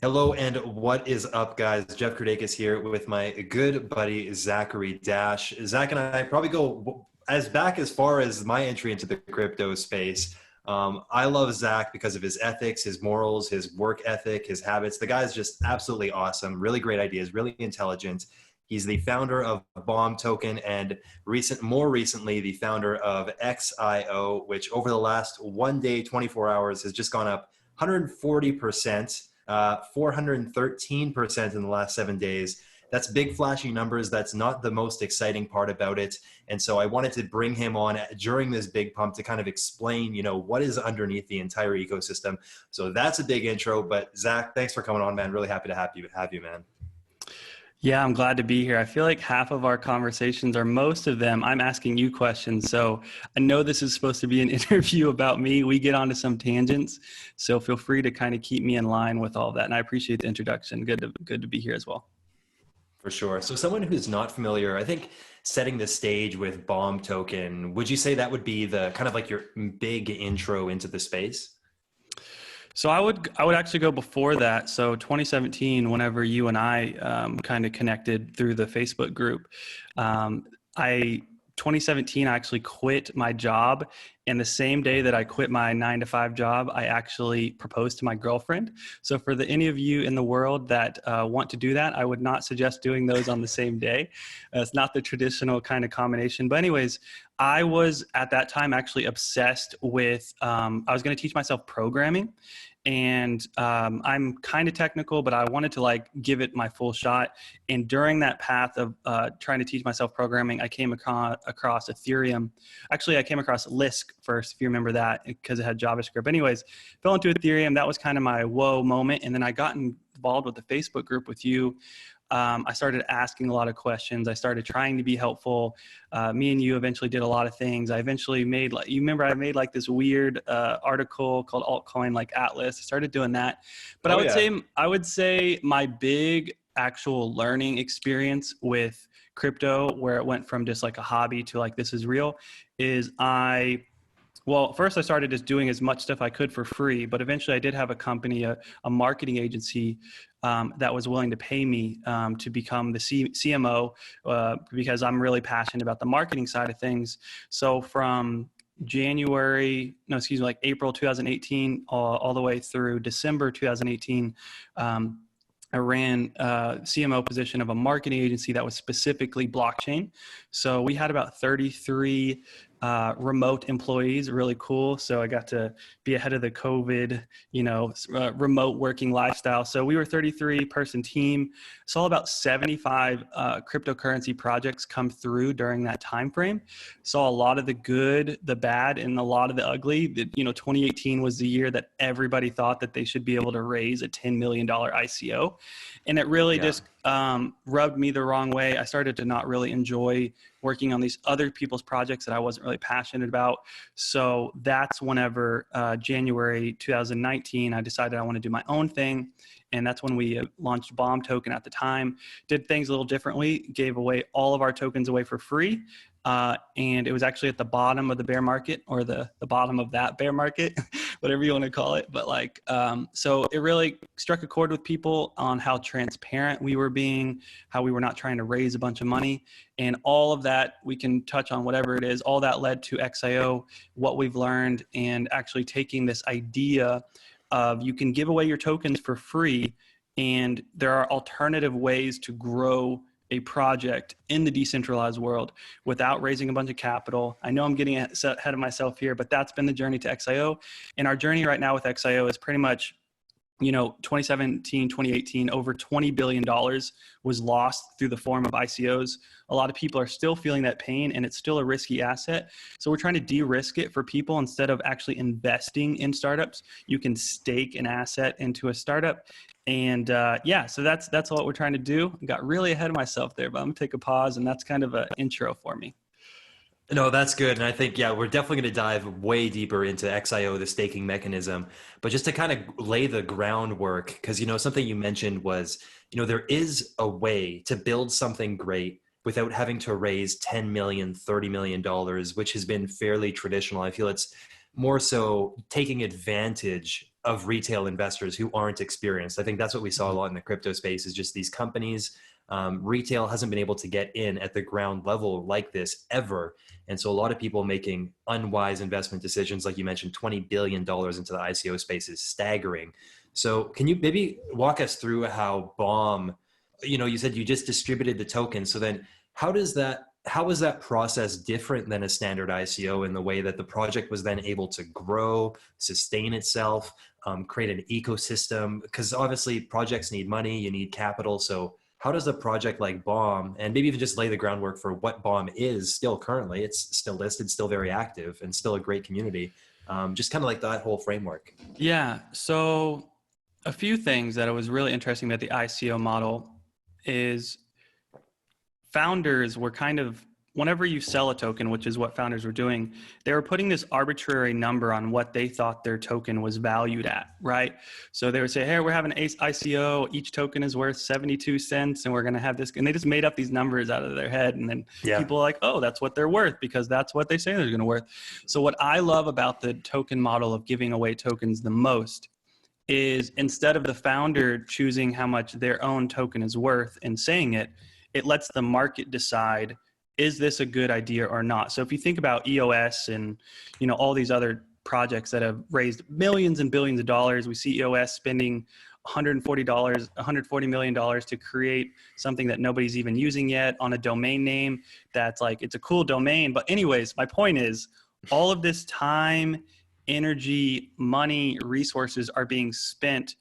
Hello and what is up, guys? Jeff Kurdakis here with my good buddy Zachary Dash. Zach and I probably go as back as far as my entry into the crypto space. I love Zach because of his ethics, his morals, his work ethic, his habits. The guy's just absolutely awesome. Really great ideas, really intelligent. He's the founder of Bomb Token and more recently, the founder of XIO, which over the last 1 day, 24 hours has just gone up 140%. 413% in the last 7 days. That's big flashy numbers. That's not the most exciting part about it. And so I wanted to bring him on during this big pump to kind of explain, what is underneath the entire ecosystem. So that's a big intro. But Zach, thanks for coming on, man. Really happy to have you, man. Yeah, I'm glad to be here. I feel like half of our conversations, or most of them, I'm asking you questions. So I know this is supposed to be an interview about me. We get onto some tangents. So feel free to kind of keep me in line with all of that. And I appreciate the introduction. Good to be here as well. For sure. So someone who's not familiar, I think setting the stage with Bomb Token, would you say that would be the kind of like your big intro into the space? So I would actually go before that. So 2017, whenever you and I kind of connected through the Facebook group, I 2017 I actually quit my job, and the same day that I quit my 9-to-5 job, I actually proposed to my girlfriend. So for any of you in the world that want to do that, I would not suggest doing those on the same day. It's not the traditional kind of combination. But anyways, I was at that time actually obsessed with, I was going to teach myself programming. And I'm kind of technical, but I wanted to give it my full shot. And during that path of trying to teach myself programming, I came across Ethereum. Actually, I came across Lisk first, if you remember that, because it had JavaScript. Anyways, fell into Ethereum. That was kind of my whoa moment. And then I got involved with the Facebook group with you. I started asking a lot of questions. I started trying to be helpful. Me and you eventually did a lot of things. I eventually made, you remember I made this weird article called Altcoin Atlas. I started doing that. But I would say my big actual learning experience with crypto, where it went from just a hobby to this is real, is first I started just doing as much stuff I could for free, but eventually I did have a company, a marketing agency that was willing to pay me to become the CMO because I'm really passionate about the marketing side of things. So from April 2018 all the way through December 2018, I ran a CMO position of a marketing agency that was specifically blockchain. So we had about 33 remote employees, really cool. So I got to be ahead of the COVID, remote working lifestyle. So we were a 33-person team. Saw about 75 cryptocurrency projects come through during that time frame. Saw a lot of the good, the bad, and a lot of the ugly. 2018 was the year that everybody thought that they should be able to raise a $10 million ICO. And it really just rubbed me the wrong way. I started to not really enjoy working on these other people's projects that I wasn't really passionate about. So that's whenever January 2019, I decided I want to do my own thing. And that's when we launched Bomb Token at the time. Did things a little differently, gave away all of our tokens away for free. And it was actually at the bottom of the bear market, or the bottom of that bear market, whatever you want to call it. But so it really struck a chord with people on how transparent we were being, how we were not trying to raise a bunch of money, and all of that. We can touch on whatever it is. All that led to XIO, what we've learned, and actually taking this idea of you can give away your tokens for free, and there are alternative ways to grow a project in the decentralized world without raising a bunch of capital. I know I'm getting ahead of myself here, but that's been the journey to XIO. And our journey right now with XIO is pretty much, 2017, 2018, over $20 billion was lost through the form of ICOs. A lot of people are still feeling that pain, and it's still a risky asset. So we're trying to de-risk it for people. Instead of actually investing in startups, you can stake an asset into a startup. And so that's what we're trying to do. I got really ahead of myself there, but I'm gonna take a pause, and that's kind of an intro for me. No, that's good. And I think, we're definitely going to dive way deeper into XIO, the staking mechanism. But just to kind of lay the groundwork, because, something you mentioned was, there is a way to build something great without having to raise 10 million, $30 million, which has been fairly traditional. I feel it's more so taking advantage of retail investors who aren't experienced. I think that's what we saw a lot in the crypto space, is just these companies. Retail hasn't been able to get in at the ground level like this ever. And so a lot of people making unwise investment decisions, like you mentioned, $20 billion into the ICO space is staggering. So can you maybe walk us through how Bomb, you said you just distributed the token. So then how is that process different than a standard ICO in the way that the project was then able to grow, sustain itself, create an ecosystem? Because obviously projects need money, you need capital. So how does a project like Bomb, and maybe even just lay the groundwork for what Bomb is still currently, it's still listed, still very active, and still a great community, just kind of like that whole framework. Yeah. So a few things that was really interesting about the ICO model is founders were kind of, whenever you sell a token, which is what founders were doing, they were putting this arbitrary number on what they thought their token was valued at, right? So they would say, hey, we're having an ICO, each token is worth 72 cents, and we're going to have this. And they just made up these numbers out of their head. And then people are like, oh, that's what they're worth because that's what they say they're going to worth. So what I love about the token model of giving away tokens the most is, instead of the founder choosing how much their own token is worth and saying it, it lets the market decide, is this a good idea or not? So if you think about EOS and, all these other projects that have raised millions and billions of dollars, we see EOS spending $140 million to create something that nobody's even using yet on a domain name that's like, it's a cool domain. But anyways, my point is, all of this time, energy, money, resources are being spent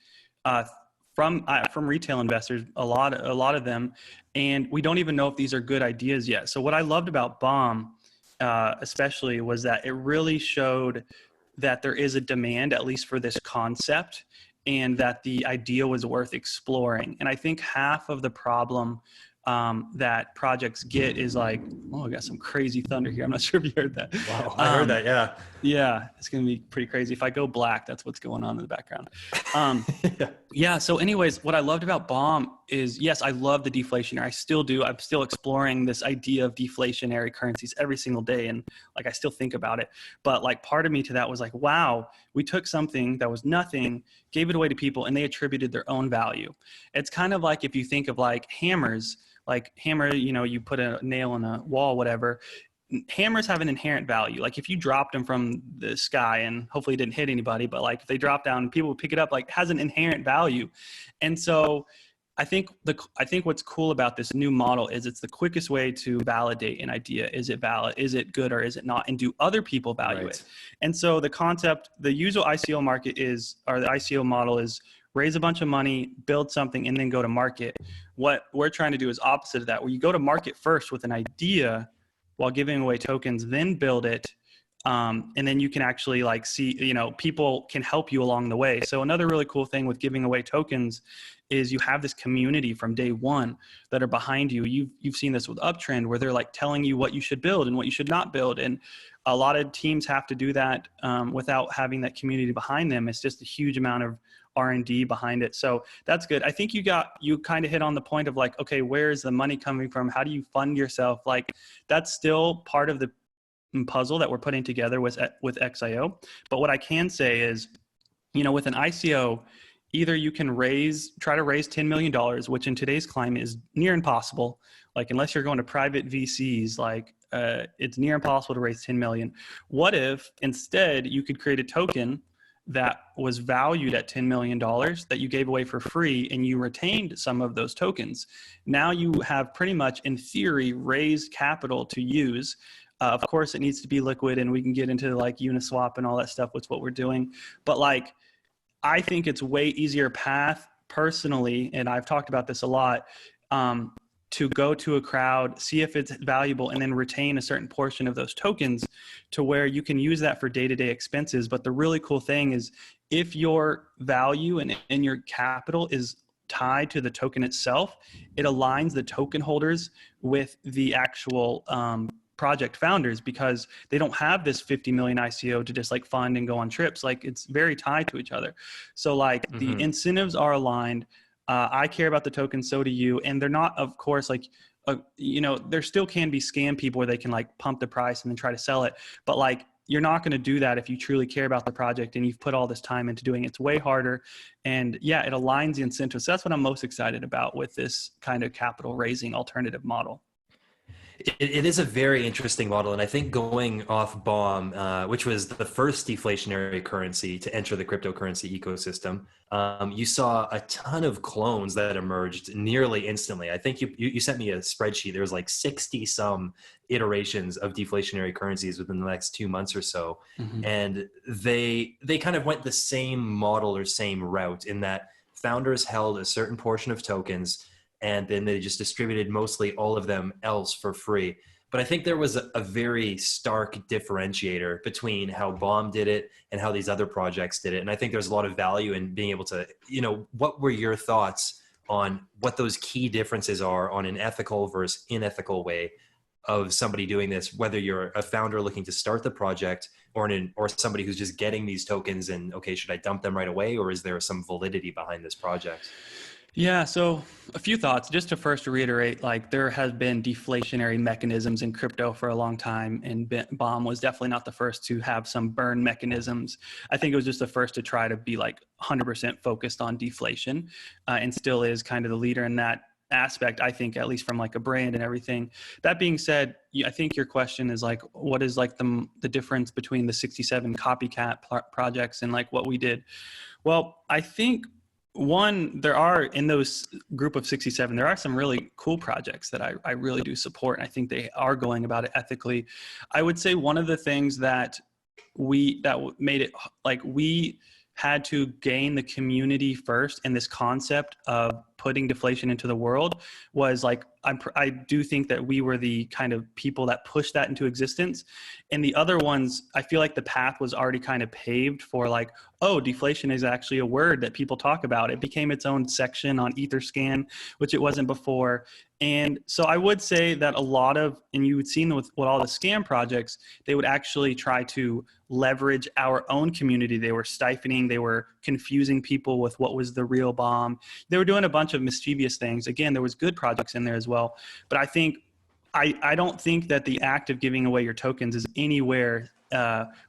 from retail investors, a lot of them, and we don't even know if these are good ideas yet. So what I loved about Bomb, especially, was that it really showed that there is a demand, at least for this concept, and that the idea was worth exploring. And I think half of the problem that projects get is like, oh, I got some crazy thunder here. I'm not sure if you heard that. Wow, I heard that, yeah. Yeah, it's going to be pretty crazy. If I go black, that's what's going on in the background. Yeah. Yeah, so anyways, what I loved about Bomb is, yes, I love the deflationary. I still do. I'm still exploring this idea of deflationary currencies every single day, and I still think about it. But part of me to that was like, wow, we took something that was nothing, gave it away to people, and they attributed their own value. It's kind of like if you think of hammers, hammer, you put a nail in a wall, whatever. Hammers have an inherent value. If you dropped them from the sky and hopefully it didn't hit anybody, but if they drop down and people would pick it up, it has an inherent value. And so I think what's cool about this new model is it's the quickest way to validate an idea. Is it valid? Is it good, or is it not? And do other people value it? And so the usual ICO market or the ICO model is, raise a bunch of money, build something, and then go to market. What we're trying to do is opposite of that, where you go to market first with an idea while giving away tokens, then build it. And then you can actually see, people can help you along the way. So another really cool thing with giving away tokens is you have this community from day one that are behind you. You've seen this with Uptrend, where they're telling you what you should build and what you should not build. And a lot of teams have to do that without having that community behind them. It's just a huge amount of R&D behind it. So that's good. I think you kind of hit on the point of okay, where is the money coming from? How do you fund yourself? That's still part of the puzzle that we're putting together with XIO. But what I can say is, with an ICO, either you can try to raise $10 million, which in today's climate is near impossible. Unless you're going to private VCs, it's near impossible to raise 10 million. What if instead you could create a token that was valued at $10 million that you gave away for free, and you retained some of those tokens? Now you have pretty much, in theory, raised capital to use. Of course, it needs to be liquid, and we can get into Uniswap and all that stuff, with what we're doing. But I think it's way easier path personally, and I've talked about this a lot, to go to a crowd, see if it's valuable, and then retain a certain portion of those tokens to where you can use that for day-to-day expenses. But the really cool thing is, if your value and your capital is tied to the token itself, it aligns the token holders with the actual project founders, because they don't have this 50 million ICO to just fund and go on trips. It's very tied to each other. So the incentives are aligned. I care about the token, so do you. And they're not, of course, there still can be scam people where they can pump the price and then try to sell it. But you're not going to do that if you truly care about the project and you've put all this time into doing it. It's way harder. And yeah, it aligns the incentives. So that's what I'm most excited about with this kind of capital raising alternative model. It is a very interesting model, and I think going off Bomb, which was the first deflationary currency to enter the cryptocurrency ecosystem, you saw a ton of clones that emerged nearly instantly. I think you sent me a spreadsheet. There was like 60 some iterations of deflationary currencies within the next 2 months or so, and they kind of went the same model or same route in that founders held a certain portion of tokens, and then they just distributed mostly all of them else for free. But I think there was a very stark differentiator between how Bomb did it and how these other projects did it. And I think there's a lot of value in being able to, what were your thoughts on what those key differences are on an ethical versus unethical way of somebody doing this, whether you're a founder looking to start the project or somebody who's just getting these tokens and, okay, should I dump them right away, or is there some validity behind this project? Yeah, so a few thoughts. Just to first reiterate, like there has been deflationary mechanisms in crypto for a long time, and Bomb was definitely not the first to have some burn mechanisms. I think it was just the first to try to be like 100% focused on deflation, and still is kind of the leader in that aspect, I think, at least from like a brand and everything. That being said, I think your question is like, what is like the difference between the 67 copycat projects and like what we did? Well, I think one, there are in those group of 67, there are some really cool projects that I really do support. And I think they are going about it ethically. I would say one of the things that made it like we had to gain the community first, and this concept of putting deflation into the world was like, I do think that we were the kind of people that pushed that into existence. And the other ones, I feel like the path was already kind of paved for like, oh, deflation is actually a word that people talk about. It became its own section on Etherscan, which it wasn't before. And so I would say that a lot of, and you would see with all the scam projects, they would actually try to leverage our own community. They were stifling, they were confusing people with what was the real bomb. They were doing a bunch of mischievous things. Again, there was good projects in there as well. But I don't think that the act of giving away your tokens is anywhere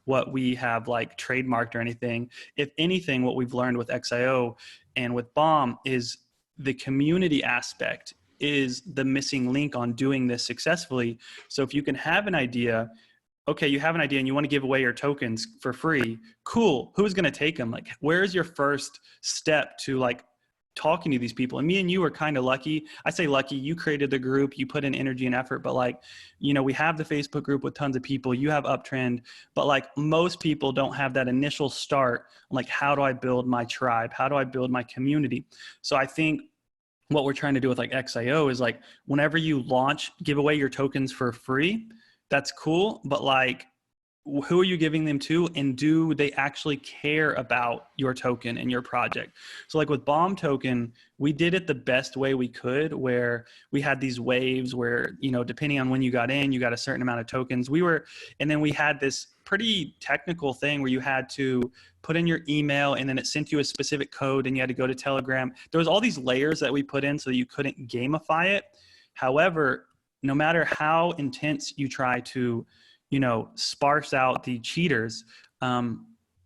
what we have like trademarked or anything. If anything, what we've learned with XIO and with Bomb is the community aspect is the missing link on doing this successfully. So if you can have an idea, okay, you have an idea and you want to give away your tokens for free, cool. Who's going to take them? Like, where's your first step to like talking to these people? And me and you are kind of lucky. I say lucky, you created the group, you put in energy and effort, but like, we have the Facebook group with tons of people, you have Uptrend, but like most people don't have that initial start. Like, how do I build my tribe? How do I build my community? So I think what we're trying to do with like XIO is like, whenever you launch, give away your tokens for free. That's cool. But like, who are you giving them to, and do they actually care about your token and your project? So like with Bomb token, we did it the best way we could, where we had these waves where, depending on when you got in, you got a certain amount of tokens. And then we had this pretty technical thing where you had to put in your email and then it sent you a specific code and you had to go to Telegram. There was all these layers that we put in so that you couldn't gamify it. However, no matter how intense you try to sparse out the cheaters,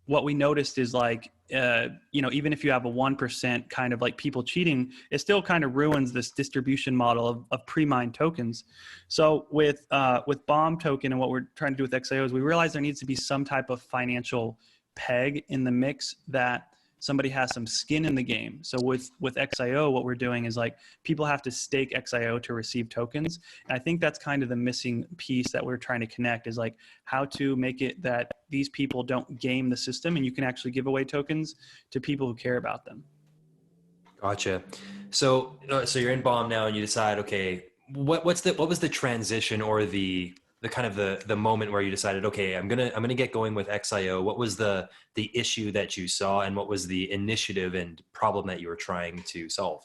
what we noticed is like, even if you have a 1% kind of like people cheating, it still kind of ruins this distribution model of pre-mined tokens. So with Bomb token and what we're trying to do with XIO is we realize there needs to be some type of financial peg in the mix, that somebody has some skin in the game. So with XIO, what we're doing is like, people have to stake XIO to receive tokens. And I think that's kind of the missing piece that we're trying to connect, is like how to make it that these people don't game the system and you can actually give away tokens to people who care about them. Gotcha. So you're in Bomb now and you decide, okay, what was the transition or the kind of the moment where you decided, okay, I'm gonna get going with XIO. What was the issue that you saw, and what was the initiative and problem that you were trying to solve?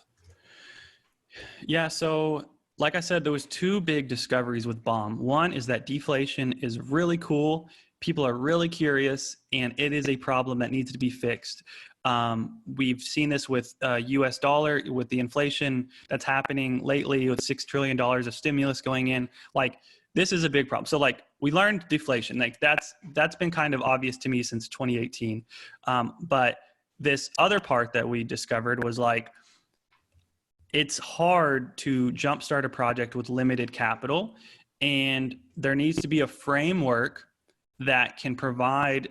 Yeah, so like I said, there was two big discoveries with Bomb. One is that deflation is really cool. People are really curious, and it is a problem that needs to be fixed. We've seen this with US dollar, with the inflation that's happening lately, with $6 trillion of stimulus going in. Like, this is a big problem. So like we learned deflation, like that's been kind of obvious to me since 2018. But this other part that we discovered was like, it's hard to jumpstart a project with limited capital, and there needs to be a framework that can provide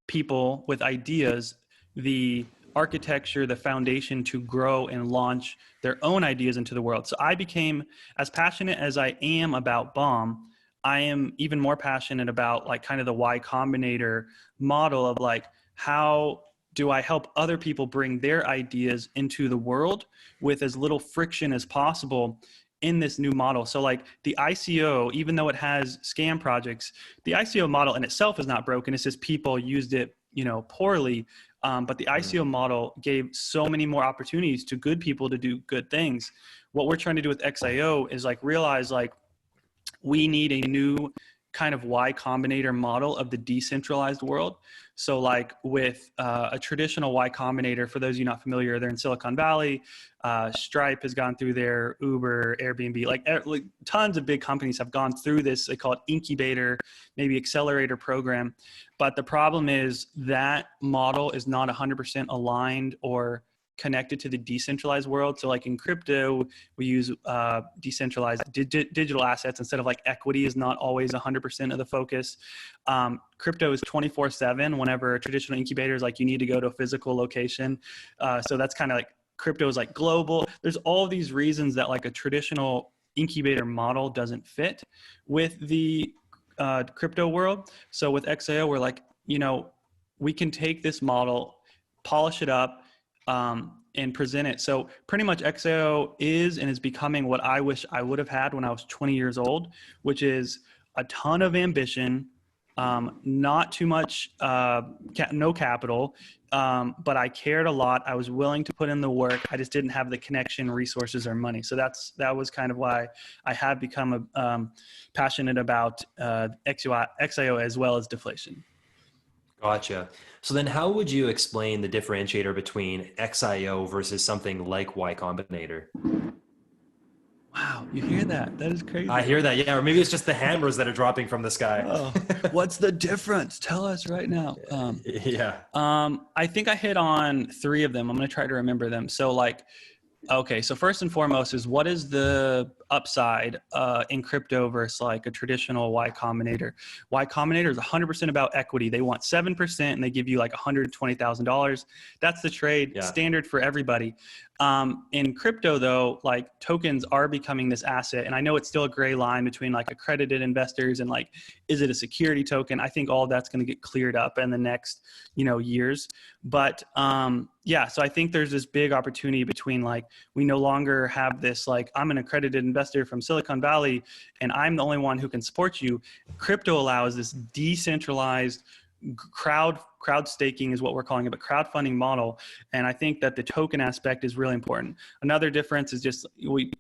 people with ideas the architecture, the foundation to grow and launch their own ideas into the world. So I became, as passionate as I am about Bomb, I am even more passionate about like kind of the Y-Combinator model of like, how do I help other people bring their ideas into the world with as little friction as possible in this new model. So like the ICO, even though it has scam projects, the ICO model in itself is not broken. It's just people used it, poorly. But the ICO model gave so many more opportunities to good people to do good things. What we're trying to do with XIO is like realize like we need a new kind of Y-Combinator model of the decentralized world. So like with a traditional Y-Combinator, for those of you not familiar, they're in Silicon Valley. Stripe has gone through there, Uber, Airbnb, like tons of big companies have gone through this. They call it incubator, maybe accelerator program. But the problem is that model is not 100% aligned or connected to the decentralized world. So like in crypto, we use decentralized digital assets instead of like equity is not always 100% of the focus. Crypto is 24/7 whenever a traditional incubator is like, you need to go to a physical location. So that's kind of like crypto is like global. There's all these reasons that like a traditional incubator model doesn't fit with the crypto world. So with XIO, we're like, we can take this model, polish it up, and present it. So pretty much XIO is and is becoming what I wish I would have had when I was 20 years old, which is a ton of ambition, not too much, no capital, but I cared a lot. I was willing to put in the work. I just didn't have the connection, resources, or money. So that was kind of why I have become passionate about XIO as well as deflation. Gotcha. So then how would you explain the differentiator between XIO versus something like Y-Combinator? Wow, you hear that? That is crazy. I hear that, yeah. Or maybe it's just the hammers that are dropping from the sky. Oh, what's the difference? Tell us right now. Yeah. I think I hit on 3 of them. I'm going to try to remember them. So like, okay, so first and foremost is what is the upside in crypto versus like a traditional Y-Combinator? Y-Combinator is 100% about equity. They want 7% and they give you like $120,000. That's the trade standard for everybody. In crypto though, like tokens are becoming this asset. And I know it's still a gray line between like accredited investors and like, is it a security token? I think all of that's going to get cleared up in the next, years. But yeah, so I think there's this big opportunity between like, we no longer have this, like, I'm an accredited investor from Silicon Valley and I'm the only one who can support you. Crypto allows this decentralized crowd staking is what we're calling it, but crowdfunding model. And I think that the token aspect is really important. Another difference is just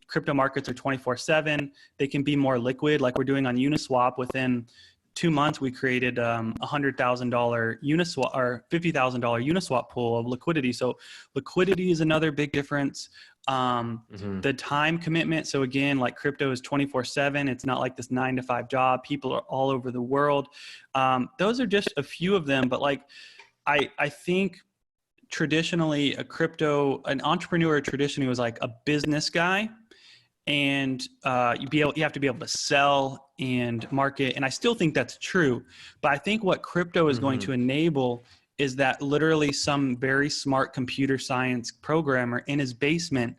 crypto markets are 24/7. They can be more liquid, like we're doing on Uniswap. Within 2 months, we created $100,000 Uniswap or $50,000 Uniswap pool of liquidity. So liquidity is another big difference. The time commitment. So again, like crypto is 24/7. It's not like this 9-to-5 job. People are all over the world. Those are just a few of them, but like, I think traditionally an entrepreneur traditionally was like a business guy, and you have to be able to sell and market. And I still think that's true, but I think what crypto is going to enable is that literally some very smart computer science programmer in his basement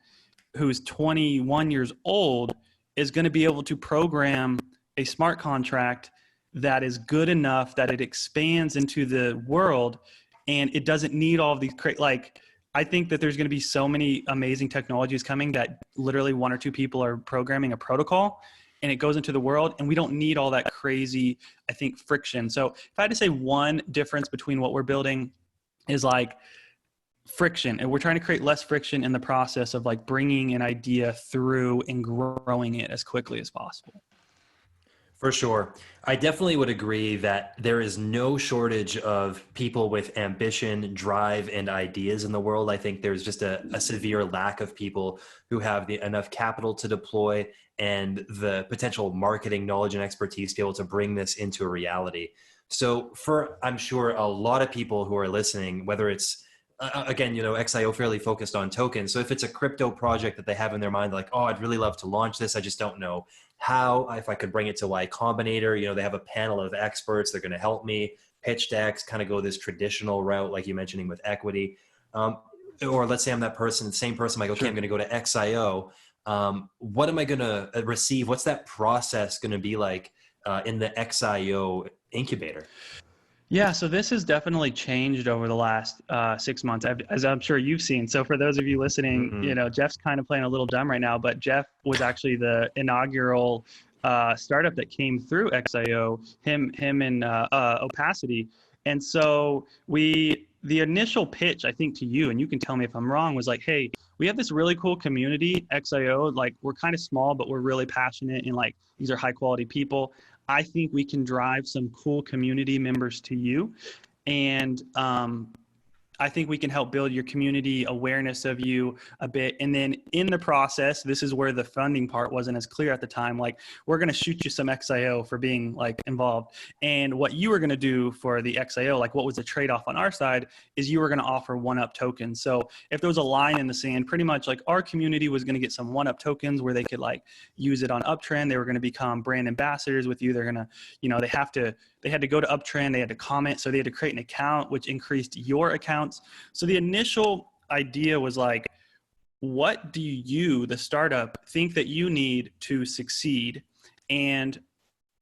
who's 21 years old is going to be able to program a smart contract that is good enough that it expands into the world, and it doesn't need all of these I think that there's going to be so many amazing technologies coming that literally 1 or 2 people are programming a protocol and it goes into the world, and we don't need all that crazy, I think, friction. So if I had to say one difference between what we're building is like friction, and we're trying to create less friction in the process of like bringing an idea through and growing it as quickly as possible. For sure. I definitely would agree that there is no shortage of people with ambition, drive, and ideas in the world. I think there's just a severe lack of people who have enough capital to deploy and the potential marketing knowledge and expertise to be able to bring this into a reality. So, for I'm sure a lot of people who are listening, whether it's again, XIO fairly focused on tokens. So if it's a crypto project that they have in their mind, like, oh, I'd really love to launch this, I just don't know how, if I could bring it to Y-Combinator, they have a panel of experts. They're going to help me pitch decks, kind of go this traditional route, like you mentioning with equity. Or let's say I'm that person, same person, like, okay, sure. I'm going to go to XIO. What am I going to receive? What's that process going to be like in the XIO incubator? Yeah, so this has definitely changed over the last 6 months, as I'm sure you've seen. So for those of you listening, Jeff's kind of playing a little dumb right now, but Jeff was actually the inaugural startup that came through XIO, him and Opacity. And so the initial pitch, I think, to you, and you can tell me if I'm wrong, was like, hey, we have this really cool community, XIO, like we're kind of small, but we're really passionate and like these are high quality people. I think we can drive some cool community members to you. And I think we can help build your community awareness of you a bit. And then in the process, this is where the funding part wasn't as clear at the time. Like, we're going to shoot you some XIO for being like involved. And what you were going to do for the XIO, like what was the trade-off on our side, is you were going to offer 1UP tokens. So if there was a line in the sand, pretty much like our community was going to get some 1UP tokens where they could like use it on Uptrend. They were going to become brand ambassadors with you. They're going to, they had to go to Uptrend, they had to comment. So they had to create an account, which increased your accounts. So the initial idea was like, what do you, the startup, think that you need to succeed? And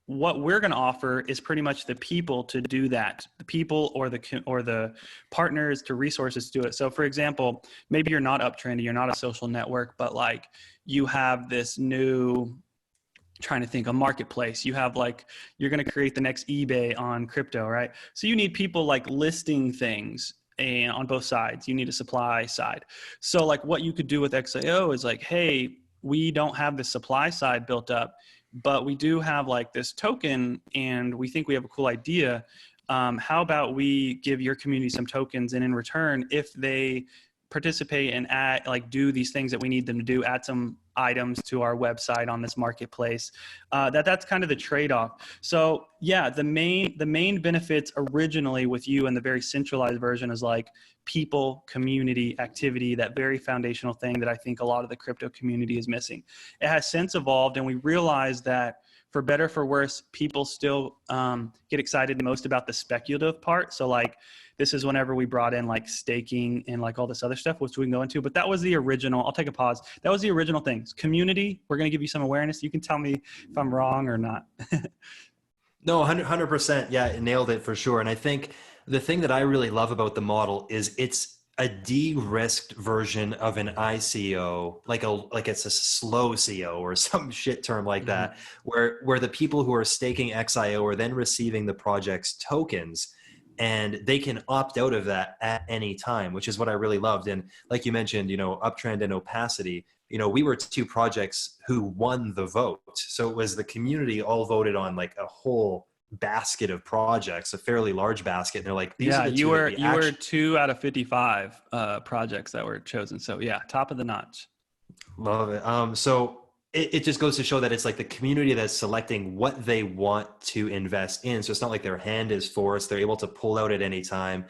what we're going to offer is pretty much the people to do that, the people or the partners to resources to do it. So for example, maybe you're not Uptrend, you're not a social network, but like you have this new, trying to think, a marketplace. You have like, you're going to create the next eBay on crypto, right? So you need people like listing things, and on both sides, you need a supply side. So like what you could do with XIO is like, hey, we don't have the supply side built up, but we do have like this token and we think we have a cool idea. How about we give your community some tokens, and in return, if they participate and do these things that we need them to do, add some items to our website on this marketplace, that's kind of the trade-off. So yeah, the main benefits originally with you and the very centralized version is like people, community, activity, that very foundational thing that I think a lot of the crypto community is missing. It has since evolved, and we realized that for better, for worse, people still get excited most about the speculative part. So like, this is whenever we brought in like staking and like all this other stuff, which we can go into, but that was the original. I'll take a pause. That was the original things. Community, we're going to give you some awareness. You can tell me if I'm wrong or not. No, 100%. Yeah, it nailed it for sure. And I think the thing that I really love about the model is it's a de-risked version of an ICO, like it's a slow CO or some shit term like that, where the people who are staking XIO are then receiving the project's tokens, and they can opt out of that at any time, which is what I really loved. And like you mentioned, Uptrend and Opacity, we were two projects who won the vote. So it was the community all voted on like a whole basket of projects, a fairly large basket. And they're like, these are the you were 2 out of 55 projects that were chosen. So yeah, top of the notch. Love it. So it just goes to show that it's like the community that's selecting what they want to invest in. So it's not like their hand is forced. They're able to pull out at any time.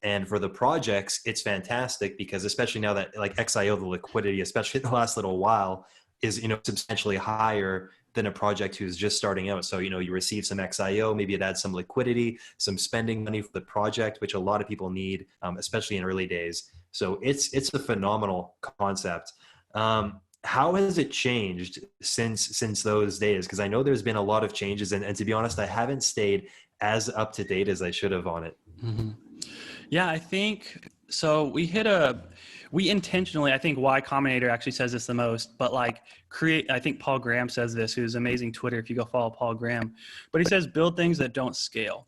And for the projects, it's fantastic because especially now that like XIO, the liquidity, especially in the last little while, is, substantially higher than a project who's just starting out. So, you receive some XIO, maybe it adds some liquidity, some spending money for the project, which a lot of people need, especially in early days. So it's a phenomenal concept. How has it changed since those days? Because I know there's been a lot of changes, and to be honest, I haven't stayed as up to date as I should have on it. Mm-hmm. Yeah, I think so. We intentionally, I think Y-Combinator actually says this the most, but like I think Paul Graham says this, who's amazing Twitter, if you go follow Paul Graham, but he says build things that don't scale.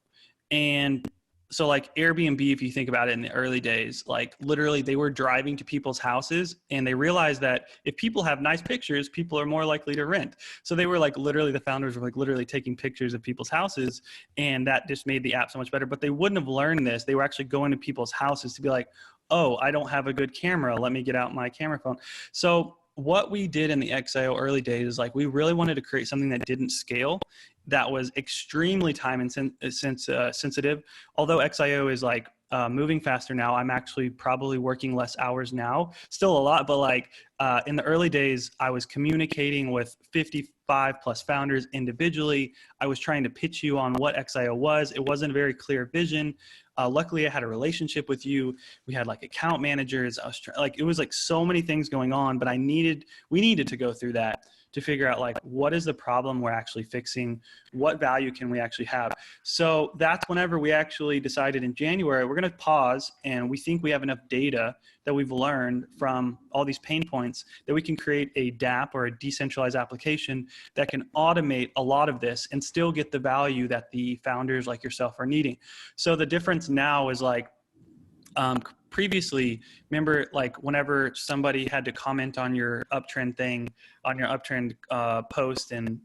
And so like Airbnb, if you think about it in the early days, like literally they were driving to people's houses and they realized that if people have nice pictures, people are more likely to rent. So they were like literally, the founders were like literally taking pictures of people's houses, and that just made the app so much better. But they wouldn't have learned this. They were actually going to people's houses to be like, oh, I don't have a good camera. Let me get out my camera phone. So what we did in the XIO early days is like, we really wanted to create something that didn't scale, that was extremely time sensitive. Although XIO is like moving faster now, I'm actually probably working less hours now, still a lot, but like in the early days, I was communicating with 55 plus founders individually. I was trying to pitch you on what XIO was. It wasn't a very clear vision. Luckily, I had a relationship with you. We had like account managers. Like, it was like so many things going on, but we needed to go through that to figure out like, what is the problem we're actually fixing? What value can we actually have? So that's whenever we actually decided in January, we're going to pause, and we think we have enough data that we've learned from all these pain points that we can create a DApp, or a decentralized application, that can automate a lot of this and still get the value that the founders like yourself are needing. So the difference now is like, previously, remember, like whenever somebody had to comment on your uptrend thing, on your uptrend post, and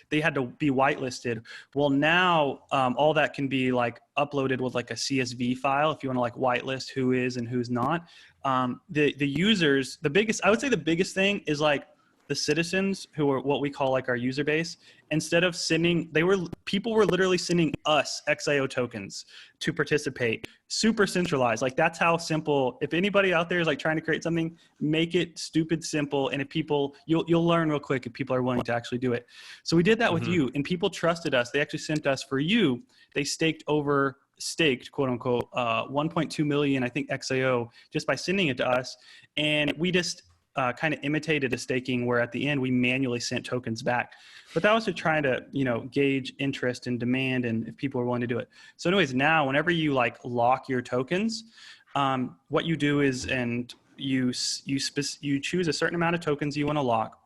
they had to be whitelisted. Well, now all that can be like uploaded with like a CSV file if you want to like whitelist who is and who's not. The users, I would say the biggest thing is like the citizens, who are what we call like our user base. Instead of people were literally sending us XIO tokens to participate. Super centralized. Like, that's how simple. If anybody out there is like trying to create something, make it stupid simple. And if you'll learn real quick if people are willing to actually do it. So we did that with you, and people trusted us. They actually sent us, for you, they staked quote unquote 1.2 million, I think, XIO, just by sending it to us. And we just kind of imitated a staking where at the end we manually sent tokens back. But that was to try to, gauge interest and demand, and if people are willing to do it. So anyways, now whenever you like lock your tokens, what you do is, and you choose a certain amount of tokens you want to lock.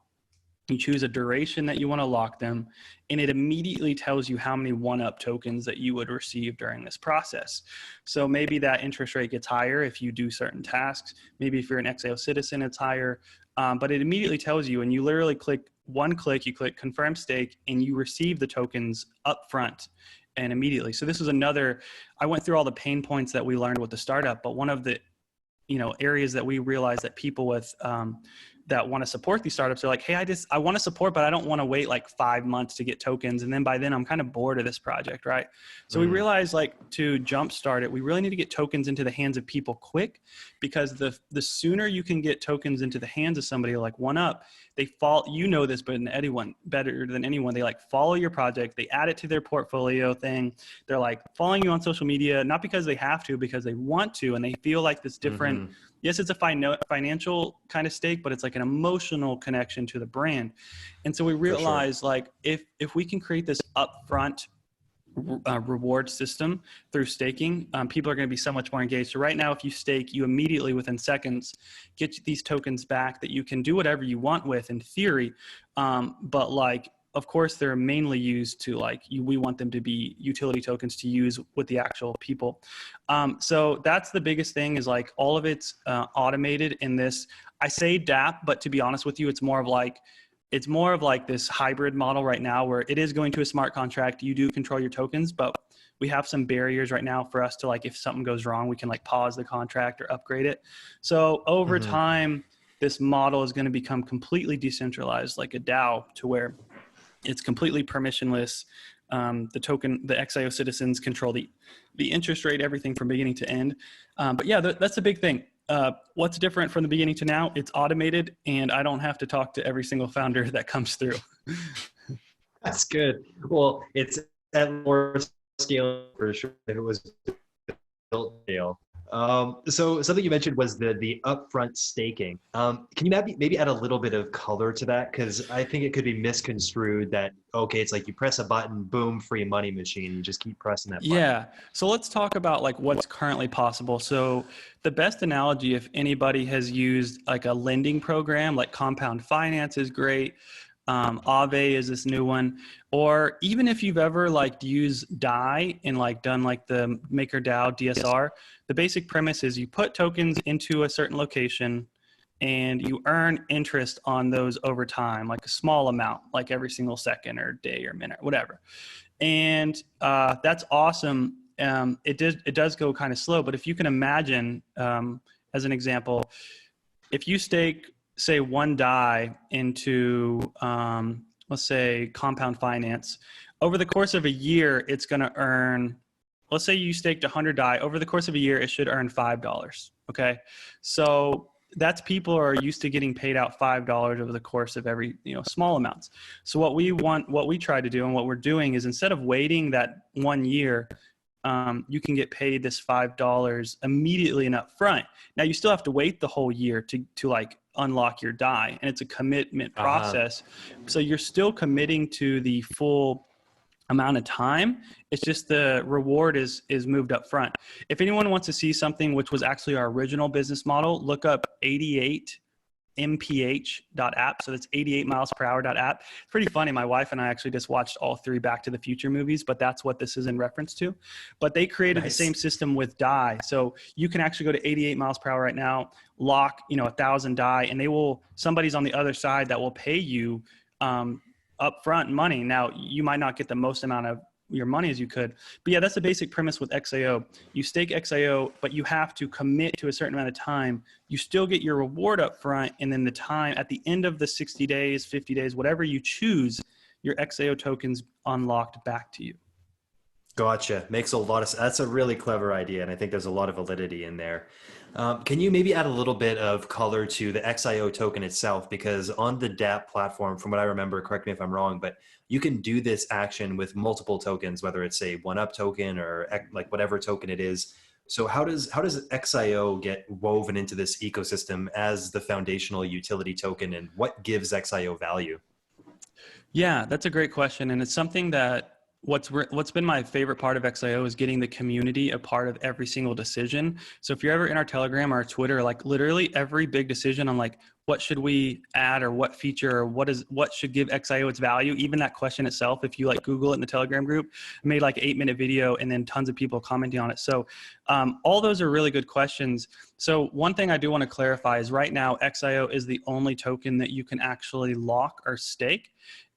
You choose a duration that you want to lock them, and it immediately tells you how many 1UP tokens that you would receive during this process. So maybe that interest rate gets higher if you do certain tasks. Maybe if you're an XIO citizen, it's higher. But it immediately tells you, and you literally click you click confirm stake, and you receive the tokens up front and immediately. So this is I went through all the pain points that we learned with the startup, but one of the areas that we realized that people with that want to support these startups are like, hey, I want to support, but I don't want to wait like 5 months to get tokens. And then by then I'm kind of bored of this project, right? So we realized, like, to jumpstart it, we really need to get tokens into the hands of people quick, because the sooner you can get tokens into the hands of somebody like 1UP, they fall, this, but better than anyone, they like follow your project, they add it to their portfolio thing. They're like following you on social media, not because they have to, because they want to, and they feel like this different, yes, it's a financial kind of stake, but it's like an emotional connection to the brand. And so we realized, like, if we can create this upfront reward system through staking, people are going to be so much more engaged. So right now, if you stake, you immediately, within seconds, get these tokens back that you can do whatever you want with, in theory. But like, of course, they're mainly used to we want them to be utility tokens to use with the actual people. So that's the biggest thing, is like all of it's automated in this. I say DApp, but to be honest with you, it's more of like this hybrid model right now, where it is going to a smart contract. You do control your tokens, but we have some barriers right now for us to, like, if something goes wrong, we can like pause the contract or upgrade it. So over time, this model is going to become completely decentralized, like a DAO, to where it's completely permissionless. The XIO citizens control the interest rate, everything from beginning to end. But yeah, that's the big thing. What's different from the beginning to now? It's automated, and I don't have to talk to every single founder that comes through. That's good. Well, it's at more scale for sure. It was built scale. So something you mentioned was the upfront staking. Can you maybe add a little bit of color to that? Because I think it could be misconstrued that, okay, it's like you press a button, boom, free money machine. You just keep pressing that button. Yeah. So let's talk about like what's currently possible. So the best analogy, if anybody has used like a lending program, like Compound Finance is great. Aave is this new one. Or even if you've ever like used DAI and like done like the MakerDAO DSR, the basic premise is you put tokens into a certain location and you earn interest on those over time, like a small amount, like every single second or day or minute, whatever. And that's awesome. It does go kind of slow, but if you can imagine, as an example, if you stake, say, one DAI into, let's say, compound finance, over the course of a year, it's going to earn, let's say you staked 100 DAI. Over the course of a year, it should earn $5. Okay. So that's people are used to getting paid out $5 over the course of every, small amounts. So what we try to do and what we're doing is instead of waiting that 1 year, you can get paid this $5 immediately and upfront. Now you still have to wait the whole year to like unlock your DAI, and it's a commitment process. So you're still committing to the full amount of time. It's just the reward is moved up front. If anyone wants to see something which was actually our original business model, look up 88mph.app. So that's 88 miles per hour.app. It's pretty funny. My wife and I actually just watched all 3 Back to the Future movies, but that's what this is in reference to. But they created the same system with DAI. So you can actually go to 88 miles per hour right now, lock, 1,000 DAI, and somebody's on the other side that will pay you upfront money. Now you might not get the most amount of your money as you could, but yeah, that's the basic premise with XIO. You stake XIO, but you have to commit to a certain amount of time. You still get your reward up front, and then the time at the end of the 60 days, 50 days, whatever you choose, your XIO tokens unlocked back to you. Gotcha. Makes a lot of sense. That's a really clever idea, and I think there's a lot of validity in there. Can you maybe add a little bit of color to the XIO token itself? Because on the DApp platform, from what I remember, correct me if I'm wrong, but you can do this action with multiple tokens, whether it's a 1UP token or like whatever token it is. So how does XIO get woven into this ecosystem as the foundational utility token, and what gives XIO value? Yeah, that's a great question, and it's something that what's been my favorite part of XIO is getting the community a part of every single decision. So if you're ever in our Telegram or our Twitter, like literally every big decision on like what should we add or what feature or what should give XIO its value, even that question itself, if you like Google it in the Telegram group, I made like an 8-minute video and then tons of people commenting on it. So all those are really good questions. So one thing I do want to clarify is right now XIO is the only token that you can actually lock or stake.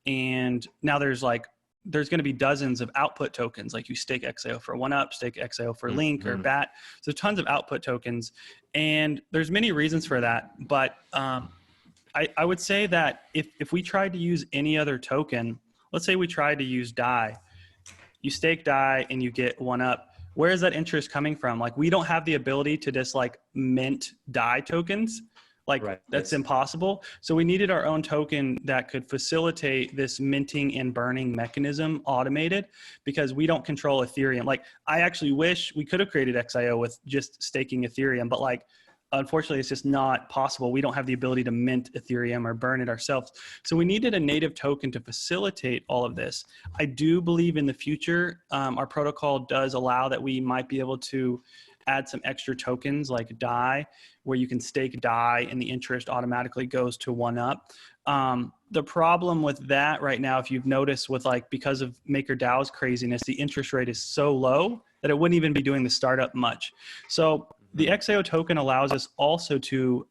And now there's going to be dozens of output tokens, like you stake XIO for 1UP, stake XIO for Link or BAT. So tons of output tokens. And there's many reasons for that. But I would say that if we tried to use any other token, let's say we tried to use DAI, you stake DAI and you get 1UP. Where is that interest coming from? Like we don't have the ability to just like mint DAI tokens. That's impossible. So we needed our own token that could facilitate this minting and burning mechanism automated, because we don't control Ethereum. Like I actually wish we could have created XIO with just staking Ethereum, but like, unfortunately, it's just not possible. We don't have the ability to mint Ethereum or burn it ourselves. So we needed a native token to facilitate all of this. I do believe in the future, our protocol does allow that we might be able to add some extra tokens like DAI, where you can stake DAI and the interest automatically goes to 1UP. The problem with that right now, if you've noticed with because of MakerDAO's craziness, the interest rate is so low that it wouldn't even be doing the startup much. So the XIO token allows us also to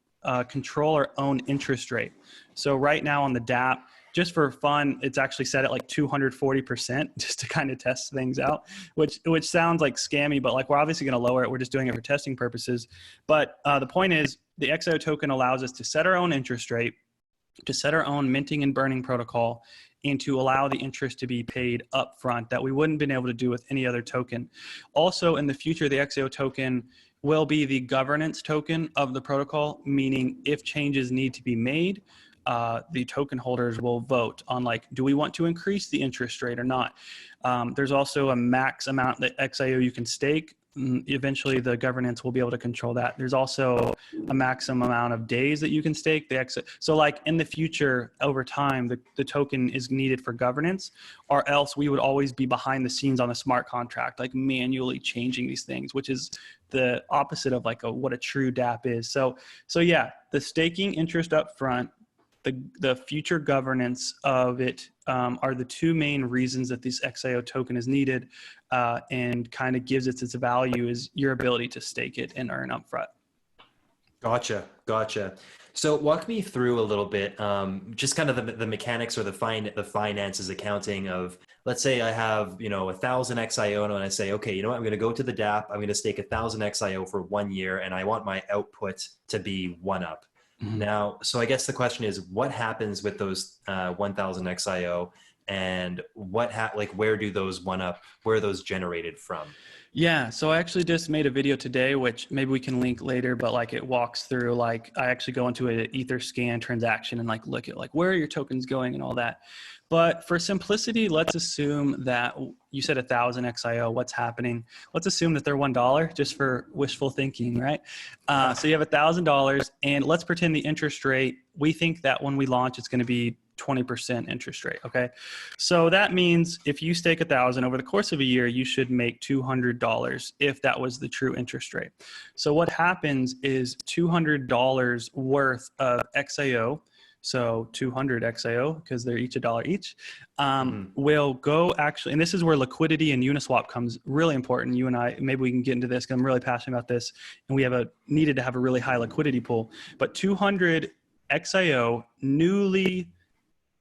control our own interest rate. So right now on the DApp, just for fun, it's actually set at like 240% just to kind of test things out, which sounds like scammy, but we're obviously going to lower it. We're just doing it for testing purposes. But the point is the XIO token allows us to set our own interest rate, to set our own minting and burning protocol, and to allow the interest to be paid upfront that we wouldn't been able to do with any other token. Also in the future, the XIO token will be the governance token of the protocol, meaning if changes need to be made, the token holders will vote on do we want to increase the interest rate or not? There's also a max amount that XIO you can stake. Eventually the governance will be able to control that. There's also a maximum amount of days that you can stake the XIO. So in the future, over time, the token is needed for governance, or else we would always be behind the scenes on a smart contract, manually changing these things, which is the opposite of what a true DApp is. So yeah, the staking interest up front, the future governance of it are the two main reasons that this XIO token is needed, and kind of gives it its value is your ability to stake it and earn upfront. Gotcha. So walk me through a little bit, just kind of the mechanics or the finances accounting of, let's say I have, 1,000 XIO and I say, okay, you know what, I'm going to go to the DApp, I'm going to stake 1,000 XIO for 1 year and I want my output to be 1UP. Now, so I guess the question is, what happens with those 1,000 XIO and where do those 1UP, where are those generated from? Yeah, so I actually just made a video today, which maybe we can link later, but like it walks through, like I actually go into an Etherscan transaction and like look at like where are your tokens going and all that. But for simplicity, let's assume that you said 1,000 XIO, what's happening? Let's assume that they're $1 just for wishful thinking, right? So you have $1,000 and let's pretend the interest rate, we think that when we launch, it's going to be 20% interest rate. Okay. So that means if you stake 1,000 over the course of a year, you should make $200 if that was the true interest rate. So what happens is $200 worth of XIO, so 200 XIO, because they're each $1 each, will go actually, and this is where Liquidity and Uniswap comes really important. You and I, maybe we can get into this because I'm really passionate about this, and we have needed to have a really high liquidity pool. But 200 XIO newly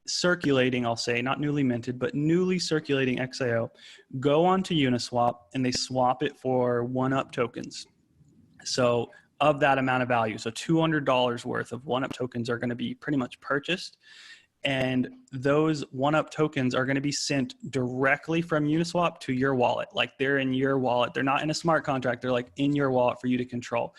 circulating, I'll say, not newly minted, but newly circulating XIO go onto Uniswap and they swap it for 1UP tokens. So of that amount of value, so $200 worth of 1UP tokens are going to be pretty much purchased. And those 1UP tokens are going to be sent directly from Uniswap to your wallet. Like they're in your wallet. They're not in a smart contract. They're like in your wallet for you to control.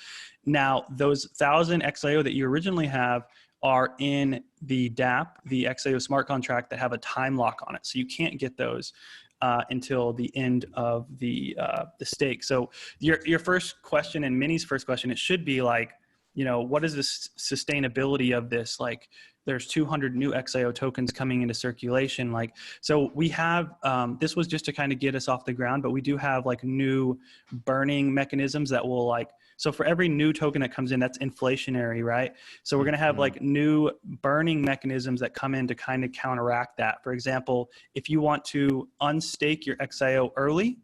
Now, those 1,000 XIO that you originally have are in the DApp, the XIO smart contract, that have a time lock on it. So you can't get those until the end of the stake. So your first question and Minnie's first question, it should be like, what is the sustainability of this? Like there's 200 new XIO tokens coming into circulation. Like, so we have, this was just to kind of get us off the ground, but we do have like new burning mechanisms that will like, so for every new token that comes in, that's inflationary, right? So we're going to have like new burning mechanisms that come in to kind of counteract that. For example, if you want to unstake your XIO early,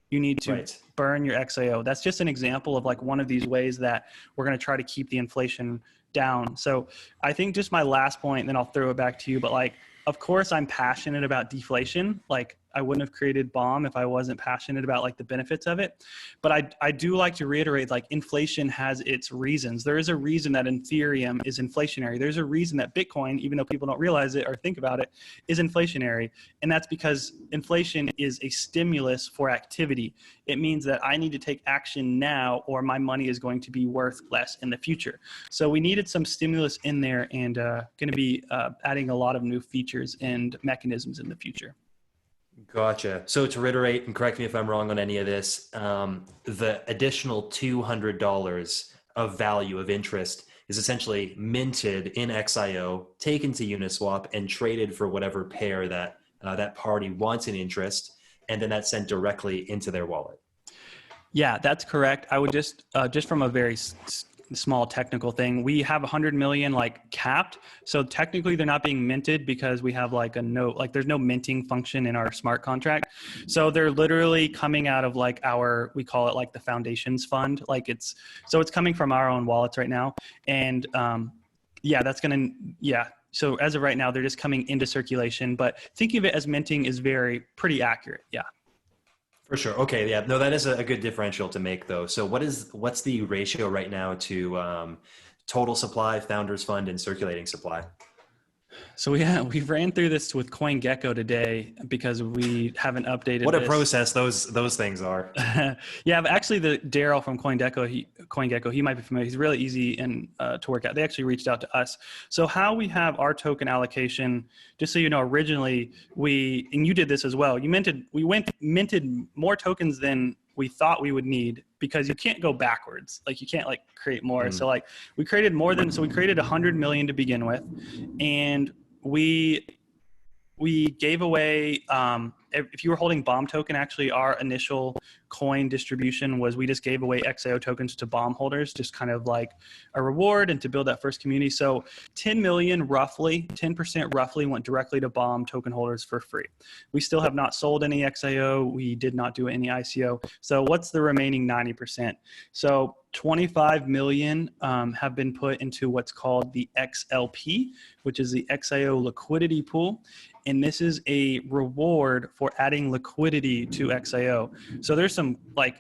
you need to burn your XIO. That's just an example of like one of these ways that we're going to try to keep the inflation down. So I think just my last point, and then I'll throw it back to you, but like, of course I'm passionate about deflation. Like I wouldn't have created Bomb if I wasn't passionate about like the benefits of it. But I do like to reiterate, like inflation has its reasons. There is a reason that Ethereum is inflationary. There's a reason that Bitcoin, even though people don't realize it or think about it, is inflationary. And that's because inflation is a stimulus for activity. It means that I need to take action now or my money is going to be worth less in the future. So we needed some stimulus in there and going to be adding a lot of new features and mechanisms in the future. Gotcha. So to reiterate, and correct me if I'm wrong on any of this, the additional $200 of value of interest is essentially minted in XIO, taken to Uniswap, and traded for whatever pair that that party wants in interest, and then that's sent directly into their wallet. Yeah, that's correct. I would just from a very small technical thing, we have 100 million like capped. So technically they're not being minted because we have like there's no minting function in our smart contract. So they're literally coming out of like we call it like the foundations fund. Like it's coming from our own wallets right now. And so as of right now, they're just coming into circulation, but thinking of it as minting is pretty accurate. Yeah. For sure. Okay. Yeah. No, that is a good differential to make though. So what's the ratio right now to total supply, founders fund, and circulating supply? So we ran through this with CoinGecko today because we haven't updated. What a process those things are. Yeah, but actually the Daryl from CoinGecko, he might be familiar. He's really easy and to work out. They actually reached out to us. So how we have our token allocation, just so you know, originally and you did this as well. We minted more tokens than we thought we would need because you can't go backwards. Like you can't like create more. So like we created we created 100 million to begin with, and we gave away, if you were holding Bomb token, actually our initial coin distribution was we just gave away XIO tokens to bomb holders, just kind of like a reward and to build that first community. So 10 million roughly, 10% roughly went directly to bomb token holders for free. We still have not sold any XIO. We did not do any ICO. So what's the remaining 90%? So 25 million have been put into what's called the XLP, which is the XIO liquidity pool. And this is a reward for adding liquidity to XIO. So there's some, like,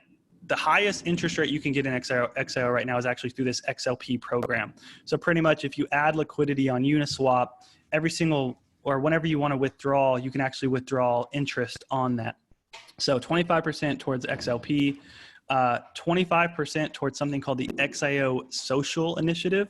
the highest interest rate you can get in XIO right now is actually through this XLP program. So pretty much if you add liquidity on Uniswap, every single, or whenever you want to withdraw, you can actually withdraw interest on that. So 25% towards XLP, 25% towards something called the XIO Social Initiative.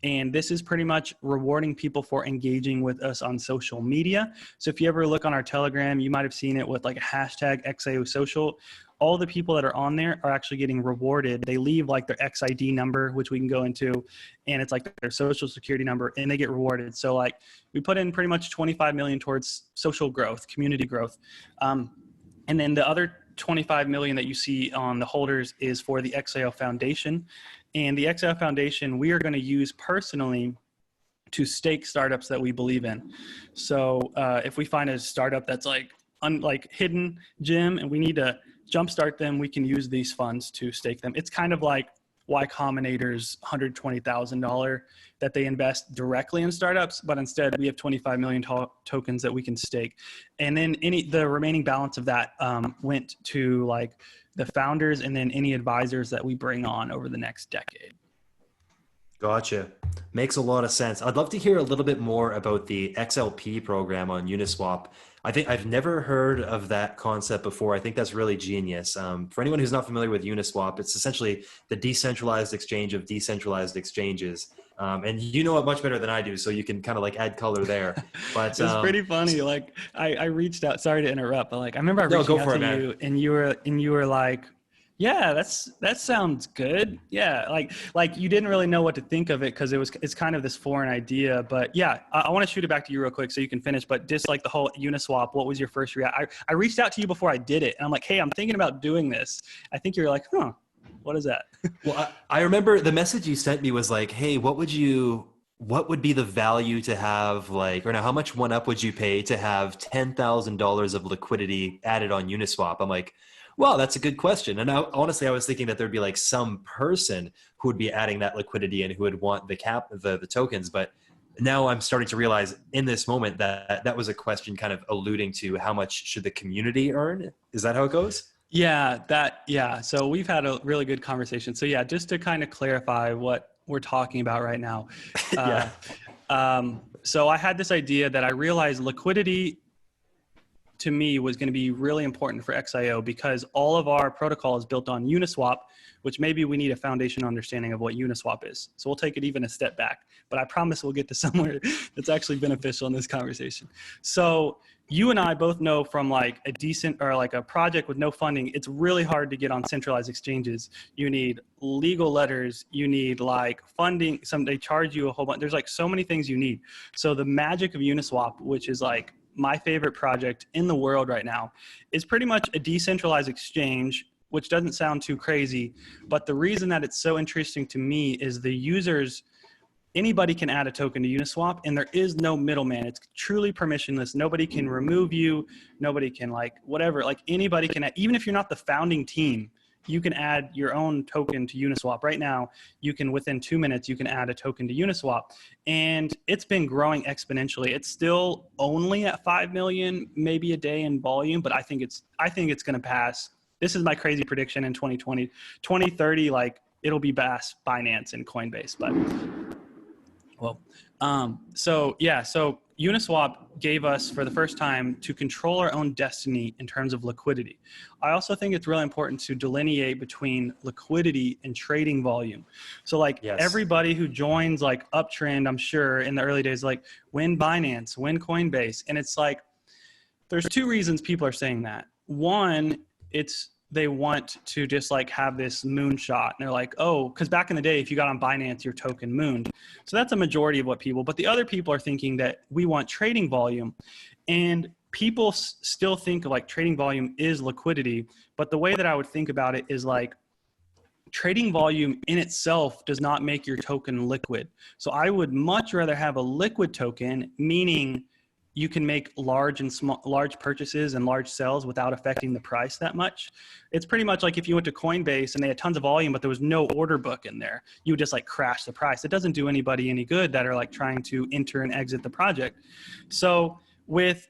And this is pretty much rewarding people for engaging with us on social media. So if you ever look on our Telegram, you might have seen it with like a hashtag XIO Social. All the people that are on there are actually getting rewarded. They leave like their XID number, which we can go into, and it's like their social security number, and they get rewarded. So like we put in pretty much 25 million towards social growth, community growth. And then the other 25 million that you see on the holders is for the XIO Foundation. And the XIO Foundation, we are going to use personally to stake startups that we believe in. So if we find a startup that's like hidden gem and we need to jumpstart them, we can use these funds to stake them. It's kind of like Y-Combinator's $120,000 that they invest directly in startups, but instead we have 25 million tokens that we can stake. And then the remaining balance of that went to like the founders and then any advisors that we bring on over the next decade. Gotcha. Makes a lot of sense. I'd love to hear a little bit more about the XLP program on Uniswap. I think I've never heard of that concept before. I think that's really genius. For anyone who's not familiar with Uniswap, it's essentially the decentralized exchange of decentralized exchanges. And you know it much better than I do, so you can kind of like add color there. But it's pretty funny. Like I reached out. Sorry to interrupt, but like I remember I reached out to you, and you were like, yeah, that sounds good. Yeah, like you didn't really know what to think of it because it's kind of this foreign idea. But yeah, I want to shoot it back to you real quick so you can finish. But just like the whole Uniswap, what was your first reaction? I reached out to you before I did it, and I'm like, hey, I'm thinking about doing this. I think you're like, huh, what is that? Well, I remember the message you sent me was like, hey, what would be the value to have, like, or now how much one up would you pay to have $10,000 of liquidity added on Uniswap? I'm like, well, that's a good question. And honestly, I was thinking that there'd be like some person who would be adding that liquidity and who would want the tokens. But now I'm starting to realize in this moment that was a question kind of alluding to how much should the community earn? Is that how it goes? Yeah. So we've had a really good conversation. So yeah, just to kind of clarify what we're talking about right now. Yeah. So I had this idea that I realized liquidity to me was going to be really important for XIO because all of our protocol is built on Uniswap, which maybe we need a foundational understanding of what Uniswap is. So we'll take it even a step back, but I promise we'll get to somewhere that's actually beneficial in this conversation. So you and I both know from like a decent or like a project with no funding, it's really hard to get on centralized exchanges. You need legal letters, you need like funding, they charge you a whole bunch. There's like so many things you need. So the magic of Uniswap, which is like my favorite project in the world right now, is pretty much a decentralized exchange, which doesn't sound too crazy. But the reason that it's so interesting to me is the users, anybody can add a token to Uniswap and there is no middleman. It's truly permissionless. Nobody can remove you. Nobody can like whatever, like anybody can add, even if you're not the founding team, you can add your own token to Uniswap. Right now, you can, within 2 minutes, you can add a token to Uniswap. And it's been growing exponentially. It's still only at 5 million, maybe a day in volume, but I think it's going to pass. This is my crazy prediction in 2020, 2030, like it'll be past Binance and Coinbase. But well, so Uniswap gave us, for the first time, to control our own destiny in terms of liquidity. I also think it's really important to delineate between liquidity and trading volume. So like everybody who joins like Uptrend, I'm sure in the early days, like win Binance, win Coinbase. And it's like, there's two reasons people are saying that. One, they want to just like have this moonshot and they're like, oh, because back in the day, if you got on Binance, your token mooned. So that's a majority of what people, but the other people are thinking that we want trading volume. And people still think of like trading volume is liquidity, but the way that I would think about it is like trading volume in itself does not make your token liquid. So I would much rather have a liquid token, meaning you can make large purchases and large sells without affecting the price that much. It's pretty much like if you went to Coinbase and they had tons of volume, but there was no order book in there, you would just like crash the price. It doesn't do anybody any good that are like trying to enter and exit the project. So with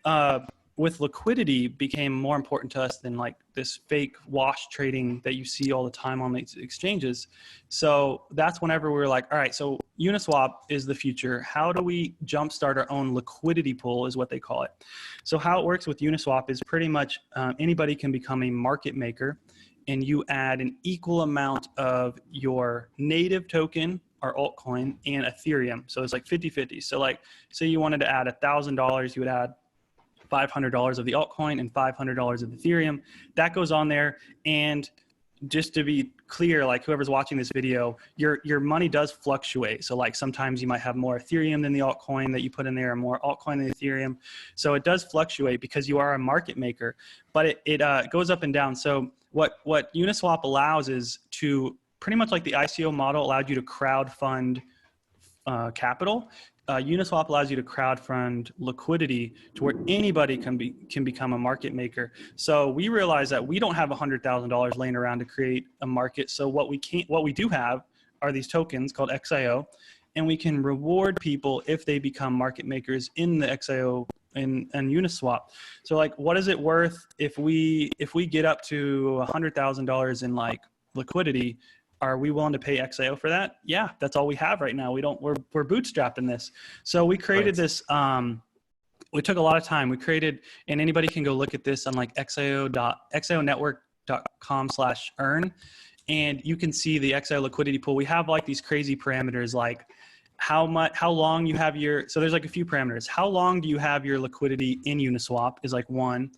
liquidity became more important to us than like this fake wash trading that you see all the time on these exchanges. So that's whenever we were like, all right, so Uniswap is the future. How do we jumpstart our own liquidity pool is what they call it. So how it works with Uniswap is pretty much anybody can become a market maker, and you add an equal amount of your native token or altcoin and Ethereum. So it's like 50-50. So like, say you wanted to add $1,000, you would add $500 of the altcoin and $500 of Ethereum. That goes on there. And just to be clear, like whoever's watching this video, your money does fluctuate. So like sometimes you might have more Ethereum than the altcoin that you put in there, or more altcoin than Ethereum. So it does fluctuate because you are a market maker, but it goes up and down. So what Uniswap allows is to pretty much like the ICO model allowed you to crowdfund capital. Uniswap allows you to crowdfund liquidity to where anybody can become a market maker. So we realized that we don't have $100,000 laying around to create a market. So what we do have are these tokens called XIO, and we can reward people if they become market makers in the XIO and Uniswap. So like, what is it worth if we get up to $100,000 in like liquidity? Are we willing to pay XIO for that? Yeah, that's all we have right now. We're bootstrapped in this. So we created this, we took a lot of time. We created, and anybody can go look at this on like xionetwork.com/earn. And you can see the XIO liquidity pool. We have like these crazy parameters, like how long you have so there's like a few parameters. How long do you have your liquidity in Uniswap is like one.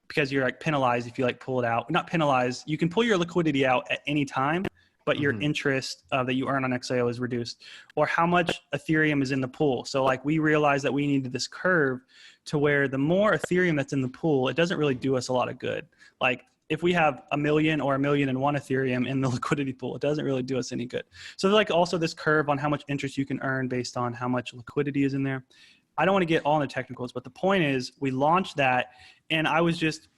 Because you're like penalized if you like pull it out. Not penalized, you can pull your liquidity out at any time, but your interest that you earn on XIO is reduced. Or how much Ethereum is in the pool. So like we realized that we needed this curve to where the more Ethereum that's in the pool, it doesn't really do us a lot of good. Like if we have 1 million or 1,000,001 Ethereum in the liquidity pool, it doesn't really do us any good. So there's like also this curve on how much interest you can earn based on how much liquidity is in there. I don't want to get all in the technicals, but the point is we launched that, and I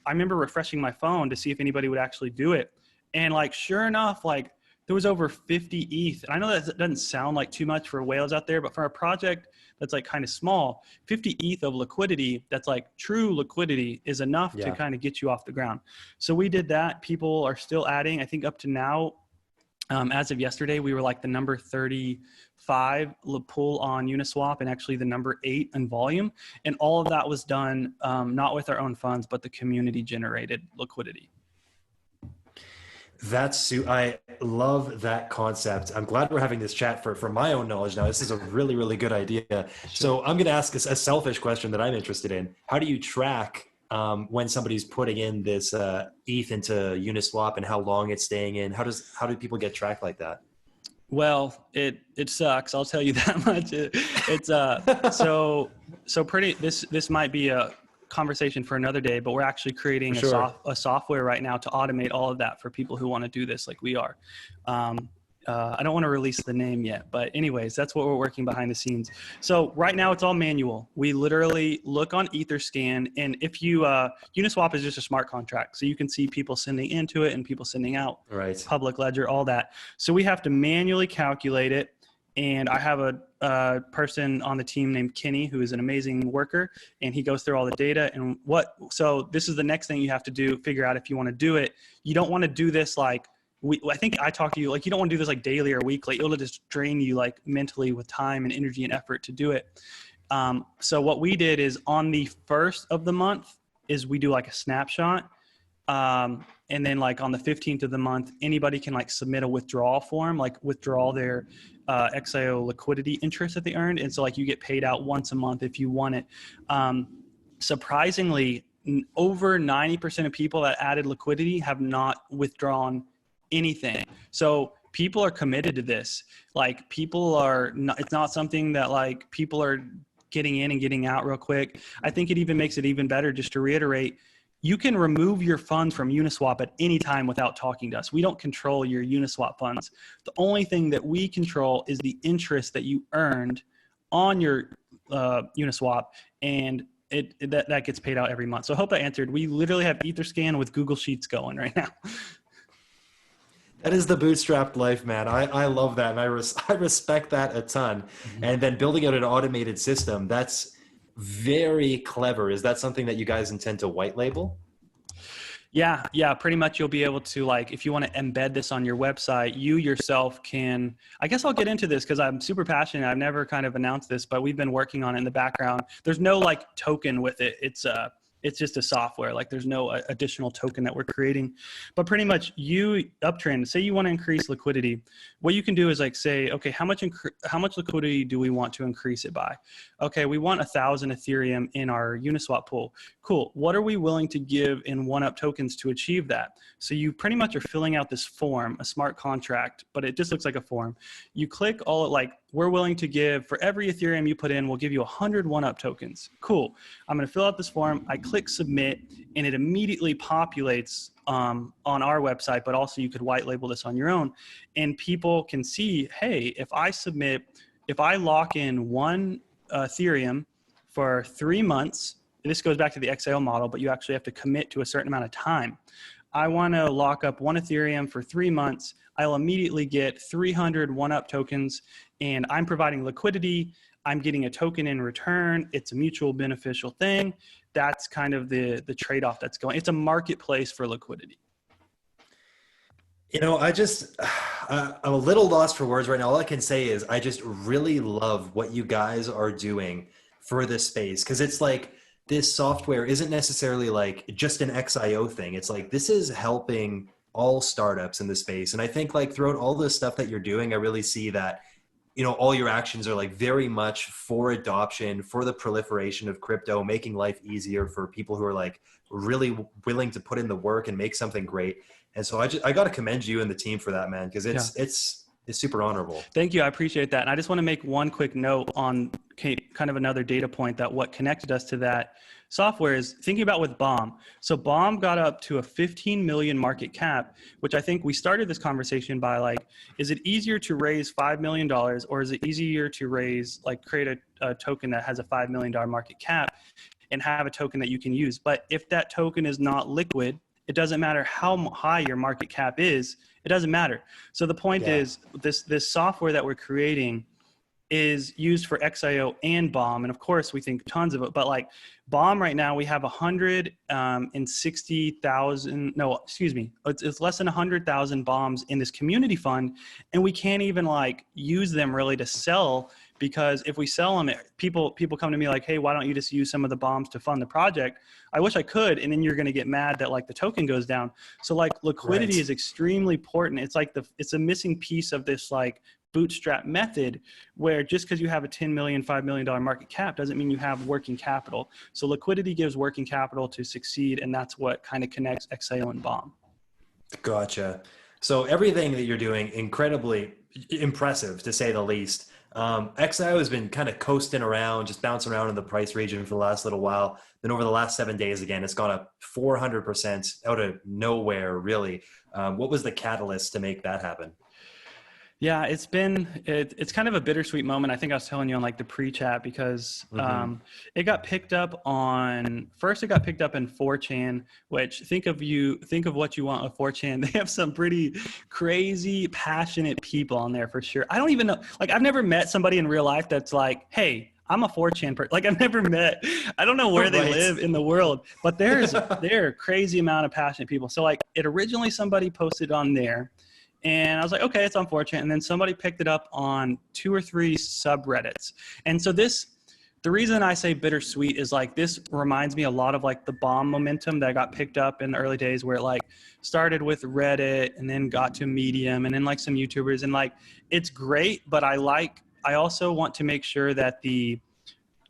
remember refreshing my phone to see if anybody would actually do it. And like, sure enough, like there was over 50 ETH. And I know that doesn't sound like too much for whales out there, but for a project that's like kind of small, 50 ETH of liquidity, that's like true liquidity, is enough to kind of get you off the ground. So we did that. People are still adding. I think up to now, as of yesterday, we were like the number 35 pool on Uniswap and actually the number 8 in volume. And all of that was done not with our own funds, but the community generated liquidity. I love that concept. I'm glad we're having this chat for my own knowledge now. This is a really, really good idea. Sure. So I'm going to ask a selfish question that I'm interested in. How do you track when somebody's putting in this ETH into Uniswap and how long it's staying in? How do people get tracked like that? Well, it sucks. I'll tell you that much. This might be a conversation for another day, but we're actually creating a software right now to automate all of that for people who want to do this like we are. I don't want to release the name yet, but anyways, that's what we're working behind the scenes. So right now it's all manual. We literally look on Etherscan, and if you, Uniswap is just a smart contract. So you can see people sending into it and people sending out, right? Public ledger, all that. So we have to manually calculate it. And I have a person on the team named Kenny, who is an amazing worker, and he goes through all the data and so this is the next thing you have to figure out if you want to do it. You don't want to do this like, I think I talked to you, like you don't want to do this like daily or weekly. It'll just drain you like mentally with time and energy and effort to do it. So what we did is on the first of the month is we do like a snapshot. And then like on the 15th of the month, anybody can like submit a withdrawal form, like withdraw their XIO liquidity interest that they earned. And so like you get paid out once a month if you want it. Surprisingly, over 90% of people that added liquidity have not withdrawn anything. So people are committed to this. Like people are not, it's not something that like people are getting in and getting out real quick. I think it even makes it even better, just to reiterate, you can remove your funds from Uniswap at any time without talking to us. We don't control your Uniswap funds. The only thing that we control is the interest that you earned on your Uniswap, and that gets paid out every month. So I hope that answered. We literally have Etherscan with Google Sheets going right now. That is the bootstrapped life, man. I love that. And I respect that a ton. Mm-hmm. And then building out an automated system, that's very clever. Is that something that you guys intend to white label? Yeah, pretty much. You'll be able to, like, if you want to embed this on your website, you yourself can, I guess I'll get into this because I'm super passionate. I've never kind of announced this, but we've been working on it in the background. There's no like token with it. It's just a software. Like there's no additional token that we're creating, but pretty much you uptrend, say you want to increase liquidity. What you can do is like say, okay, how much liquidity do we want to increase it by? Okay, we want 1,000 Ethereum in our Uniswap pool. Cool. What are we willing to give in 1UP tokens to achieve that? So you pretty much are filling out this form, a smart contract, but it just looks like a form. You click all like, we're willing to give, for every Ethereum you put in, we'll give you 100 1UP tokens. Cool. I'm going to fill out this form. I click submit, and it immediately populates on our website, but also you could white label this on your own. And people can see, hey, if I lock in one Ethereum for 3 months, this goes back to the XIO model, but you actually have to commit to a certain amount of time. I want to lock up one Ethereum for 3 months. I'll immediately get 300 1UP tokens, and I'm providing liquidity. I'm getting a token in return. It's a mutual beneficial thing. That's kind of the trade-off that's going. It's a marketplace for liquidity. You know, I'm a little lost for words right now. All I can say is I just really love what you guys are doing for this space, because it's like this software isn't necessarily like just an XIO thing. It's like this is helping all startups in the space. And I think like throughout all the stuff that you're doing, I really see that, you know, all your actions are like very much for adoption, for the proliferation of crypto, making life easier for people who are like really willing to put in the work and make something great. And so I got to commend you and the team for that, man, because it's super honorable. Thank you. I appreciate that. And I just want to make one quick note on kind of another data point that what connected us to that software is thinking about with Bomb. So Bomb got up to a 15 million market cap, which I think we started this conversation by like, is it easier to raise $5 million, or is it easier to raise, like create a token that has a $5 million market cap and have a token that you can use? But if that token is not liquid, it doesn't matter how high your market cap is, it doesn't matter. So the point is this software that we're creating is used for XIO and Bomb. And of course we think tons of it, but like Bomb right now, we have 160,000, no, excuse me. It's less than 100,000 bombs in this community fund. And we can't even like use them really to sell, because if we sell them, people come to me like, hey, why don't you just use some of the bombs to fund the project? I wish I could. And then you're going to get mad that like the token goes down. So like liquidity is extremely important. It's like it's a missing piece of this like bootstrap method, where just because you have a 10 million, $5 million market cap doesn't mean you have working capital. So liquidity gives working capital to succeed. And that's what kind of connects XIO and Bomb. Gotcha. So everything that you're doing, incredibly impressive to say the least. XIO has been kind of coasting around, just bouncing around in the price region for the last little while. Then over the last 7 days, again, it's gone up 400% out of nowhere, really. What was the catalyst to make that happen? Yeah, it's kind of a bittersweet moment. I think I was telling you on like the pre-chat, because it got picked up in 4chan, which think of what you want with 4chan. They have some pretty crazy, passionate people on there for sure. I don't even know, like I've never met somebody in real life that's like, hey, I'm a 4chan person. Like I've never met, I don't know where they live in the world, but there are a crazy amount of passionate people. So like it originally somebody posted on there, and I was like, okay, it's unfortunate. And then somebody picked it up on 2 or 3 subreddits. And so the reason I say bittersweet is like, this reminds me a lot of like the Bomb momentum that got picked up in the early days, where it like started with Reddit and then got to Medium and then like some YouTubers, and like, it's great, but I also want to make sure that the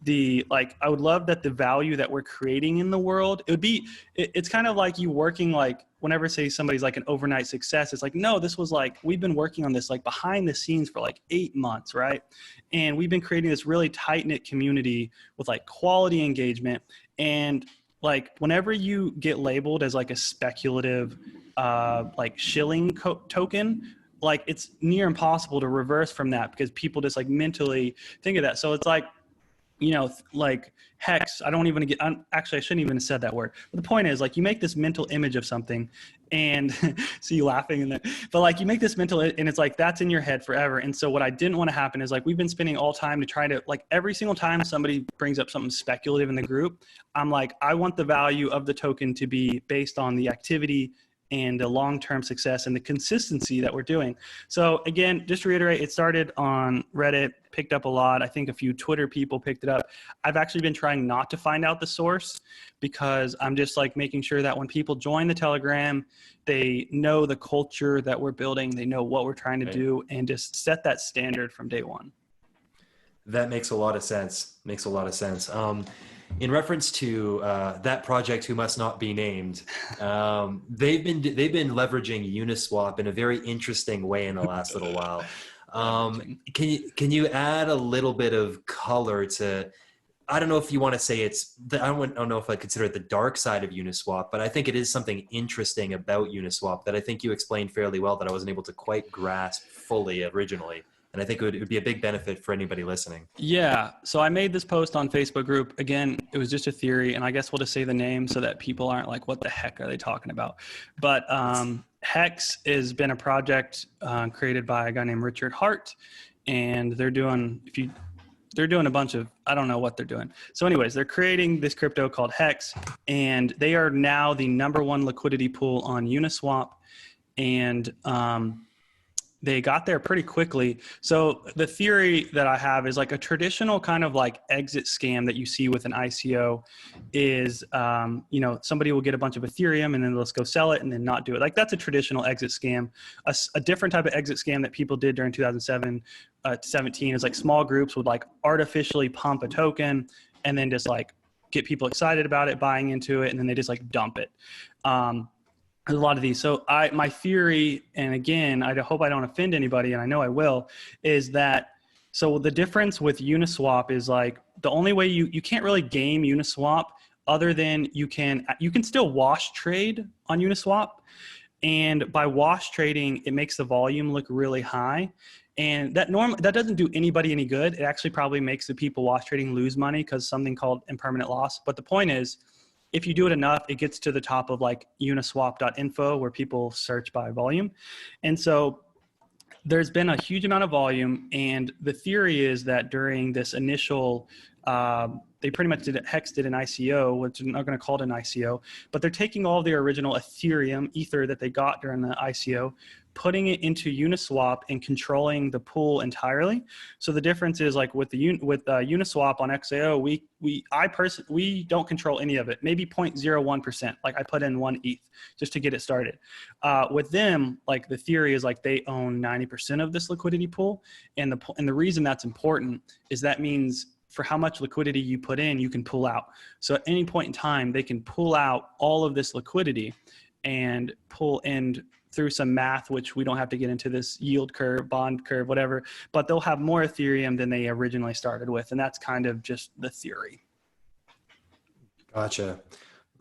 I would love that the value that we're creating in the world, it's kind of like you working, like whenever say somebody's like an overnight success, it's like, no, this was like, we've been working on this like behind the scenes for like 8 months, right? And we've been creating this really tight knit community with like quality engagement. And like whenever you get labeled as like a speculative like shilling token, like it's near impossible to reverse from that because people just like mentally think of that. So it's like, like hex, I shouldn't even have said that word. But the point is, like, you make this mental image of something and see you laughing in there, but like you make this mental, and it's like, that's in your head forever. And so what I didn't want to happen is like, we've been spending all time to try to, like, every single time somebody brings up something speculative in the group, I'm like, I want the value of the token to be based on the activity and the long-term success and the consistency that we're doing. So again, just to reiterate, it started on Reddit, picked up a lot. I think a few Twitter people picked it up. I've actually been trying not to find out the source because I'm just like making sure that when people join the Telegram, they know the culture that we're building, they know what we're trying to do, and just set that standard from day one. That makes a lot of sense. In reference to that project who must not be named, they've been leveraging Uniswap in a very interesting way in the last little while. Can you add a little bit of color to? I don't know if you want to say I don't know if I consider it the dark side of Uniswap, but I think it is something interesting about Uniswap that I think you explained fairly well that I wasn't able to quite grasp fully originally. And I think it would be a big benefit for anybody listening. Yeah. So I made this post on Facebook group. Again, it was just a theory, and I guess we'll just say the name so that people aren't like, what the heck are they talking about? But Hex has been a project created by a guy named Richard Hart, and they're doing a bunch of, I don't know what they're doing. So anyways, they're creating this crypto called Hex, and they are now the #1 liquidity pool on Uniswap. And they got there pretty quickly. So the theory that I have is like a traditional kind of like exit scam that you see with an ICO is, somebody will get a bunch of Ethereum and then let's go sell it and then not do it. Like that's a traditional exit scam. A different type of exit scam that people did during 2007 to 17 is like small groups would like artificially pump a token and then just like get people excited about it, buying into it, and then they just like dump it. There's a lot of these. So my theory, and again, I hope I don't offend anybody, and I know I will, is that, so the difference with Uniswap is like, the only way you can't really game Uniswap other than you can still wash trade on Uniswap. And by wash trading, it makes the volume look really high. And that doesn't do anybody any good. It actually probably makes the people wash trading lose money because something called impermanent loss. But the point is, if you do it enough, it gets to the top of like uniswap.info where people search by volume. And so there's been a huge amount of volume. And the theory is that during this initial, they pretty much Hex did an ICO, which I'm not going to call it an ICO, but they're taking all their original Ether that they got during the ICO, putting it into Uniswap and controlling the pool entirely. So the difference is like with Uniswap on XIO, we don't control any of it, maybe 0.01%. Like I put in 1 ETH just to get it started. With them, like the theory is like they own 90% of this liquidity pool. And the reason that's important is that means for how much liquidity you put in, you can pull out. So at any point in time, they can pull out all of this liquidity and pull in through some math, which we don't have to get into this yield curve, bond curve, whatever, but they'll have more Ethereum than they originally started with. And that's kind of just the theory. Gotcha.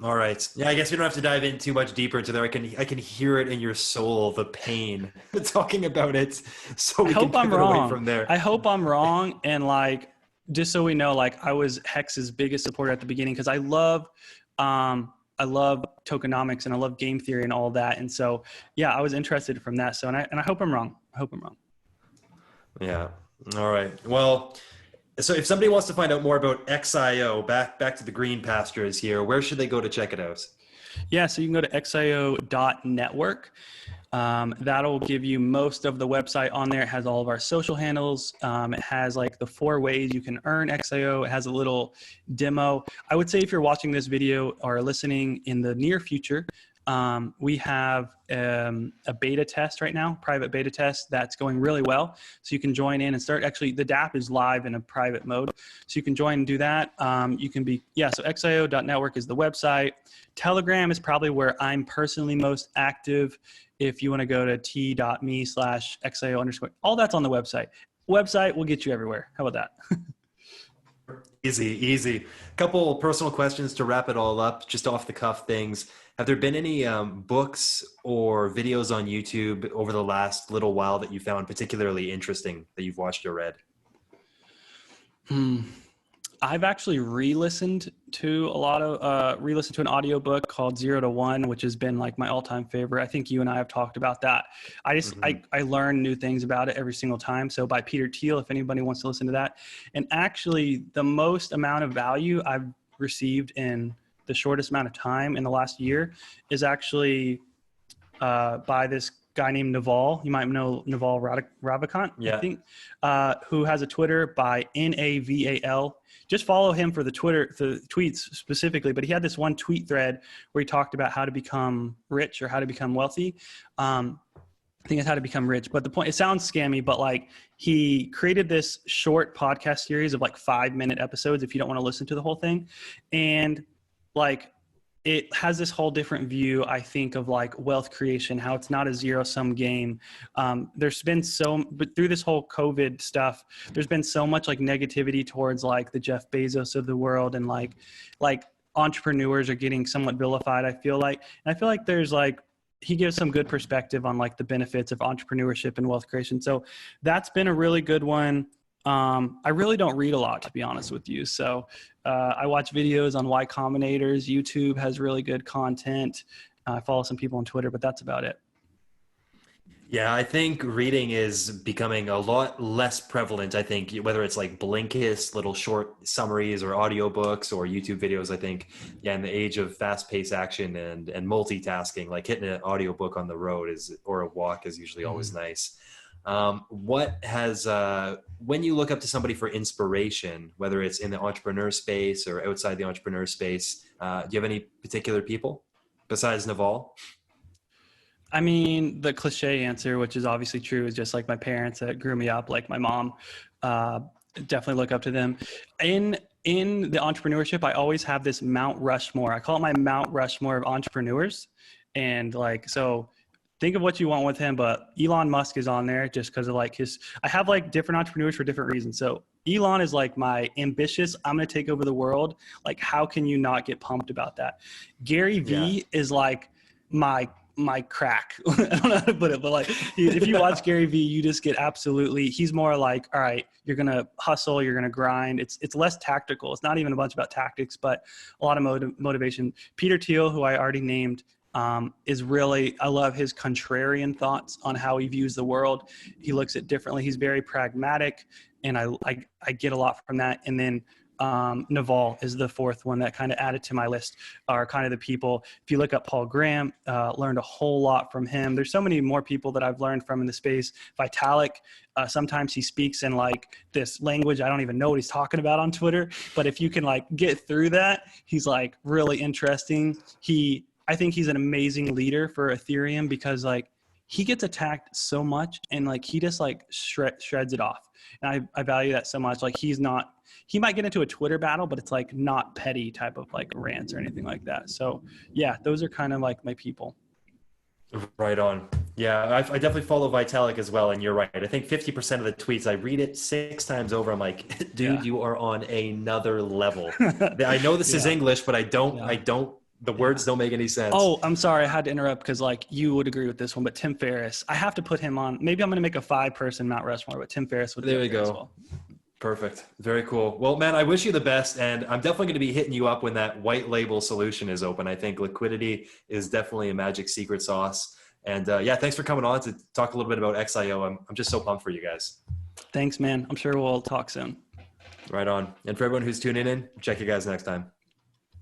All right. Yeah, I guess we don't have to dive in too much deeper into there. I can hear it in your soul, the pain talking about it. So we can pivot away from there. I hope I'm wrong. And like, just so we know, like I was Hex's biggest supporter at the beginning because I love tokenomics and I love game theory and all that. And so, yeah, I was interested from that. So, and I hope I'm wrong. Yeah. All right. Well, so if somebody wants to find out more about XIO, back to the green pastures here, where should they go to check it out? Yeah. So you can go to XIO.network. That'll give you most of the website on there. It has all of our social handles. It has like the 4 ways you can earn XIO. It has a little demo. I would say if you're watching this video or listening in the near future, We have a beta test right now, private beta test that's going really well. So you can join in and start. Actually, the DApp is live in a private mode. So you can join and do that. You can be, so XIO.network is the website. Telegram is probably where I'm personally most active. If you want to go to t.me/XIO_, all that's on the website. Website will get you everywhere. How about that? Easy. Couple personal questions to wrap it all up, just off the cuff things. Have there been any books or videos on YouTube over the last little while that you found particularly interesting that you've watched or read? I've actually re-listened to an audiobook called 0 to 1, which has been like my all-time favorite. I think you and I have talked about that. I learn new things about it every single time. So by Peter Thiel, if anybody wants to listen to that. And actually the most amount of value I've received in the shortest amount of time in the last year is actually by this guy named Naval. You might know Naval Ravikant, I think, who has a Twitter by Naval. Just follow him for the tweets specifically. But he had this one tweet thread where he talked about how to become rich or how to become wealthy. I think it's how to become rich. But the point, it sounds scammy, but like he created this short podcast series of like 5-minute episodes if you don't want to listen to the whole thing. And like, it has this whole different view, I think, of like wealth creation, how it's not a zero-sum game. There's been but through this whole COVID stuff, there's been so much like negativity towards like the Jeff Bezos of the world, and like entrepreneurs are getting somewhat vilified, I feel like. And I feel like there's like, he gives some good perspective on like the benefits of entrepreneurship and wealth creation. So that's been a really good one. I really don't read a lot, to be honest with you. So I watch videos on Y-Combinators. YouTube has really good content. I follow some people on Twitter, but that's about it. Yeah, I think reading is becoming a lot less prevalent. I think whether it's like Blinkist, little short summaries, or audiobooks or YouTube videos, I think, in the age of fast-paced action and multitasking, like hitting an audiobook on the road or a walk is usually always nice. When you look up to somebody for inspiration, whether it's in the entrepreneur space or outside the entrepreneur space, do you have any particular people besides Naval? I mean, the cliche answer, which is obviously true, is just like my parents that grew me up, like my mom. Definitely look up to them. In the entrepreneurship, I always have this Mount Rushmore. I call it my Mount Rushmore of entrepreneurs. And like, so think of what you want with him, but Elon Musk is on there just because of like I have like different entrepreneurs for different reasons. So Elon is like my ambitious, I'm going to take over the world. Like, how can you not get pumped about that? Gary Vee is like my crack. I don't know how to put it, but like, if you watch Gary Vee, you just get he's more like, all right, you're going to hustle, you're going to grind. It's less tactical. It's not even a bunch about tactics, but a lot of motivation. Peter Thiel, who I already named, is really, I love his contrarian thoughts on how he views the world. He looks at it differently. He's very pragmatic, and I get a lot from that. And then Naval is the fourth one that kind of added to my list, are kind of the people. If you look up Paul Graham, learned a whole lot from him. There's so many more people that I've learned from in the space. Vitalik, sometimes he speaks in like this language I don't even know what he's talking about on Twitter, but if you can like get through that, he's like really interesting. I think he's an amazing leader for Ethereum because like he gets attacked so much and like he just like shreds it off. And I value that so much. Like he might get into a Twitter battle, but it's like not petty type of like rants or anything like that. So yeah, those are kind of like my people. Right on. Yeah, I definitely follow Vitalik as well. And you're right. I think 50% of the tweets, I read it 6 times over. I'm like, dude, you are on another level. I know this is English, but I don't. The words don't make any sense. Oh, I'm sorry. I had to interrupt because like you would agree with this one, but Tim Ferriss, I have to put him on. Maybe I'm going to make a 5-person Mount Rushmore, but Tim Ferriss would be there. As well. Perfect. Very cool. Well, man, I wish you the best. And I'm definitely going to be hitting you up when that white label solution is open. I think Liquidity is definitely a magic secret sauce. And thanks for coming on to talk a little bit about XIO. I'm just so pumped for you guys. Thanks, man. I'm sure we'll talk soon. Right on. And for everyone who's tuning in, check you guys next time.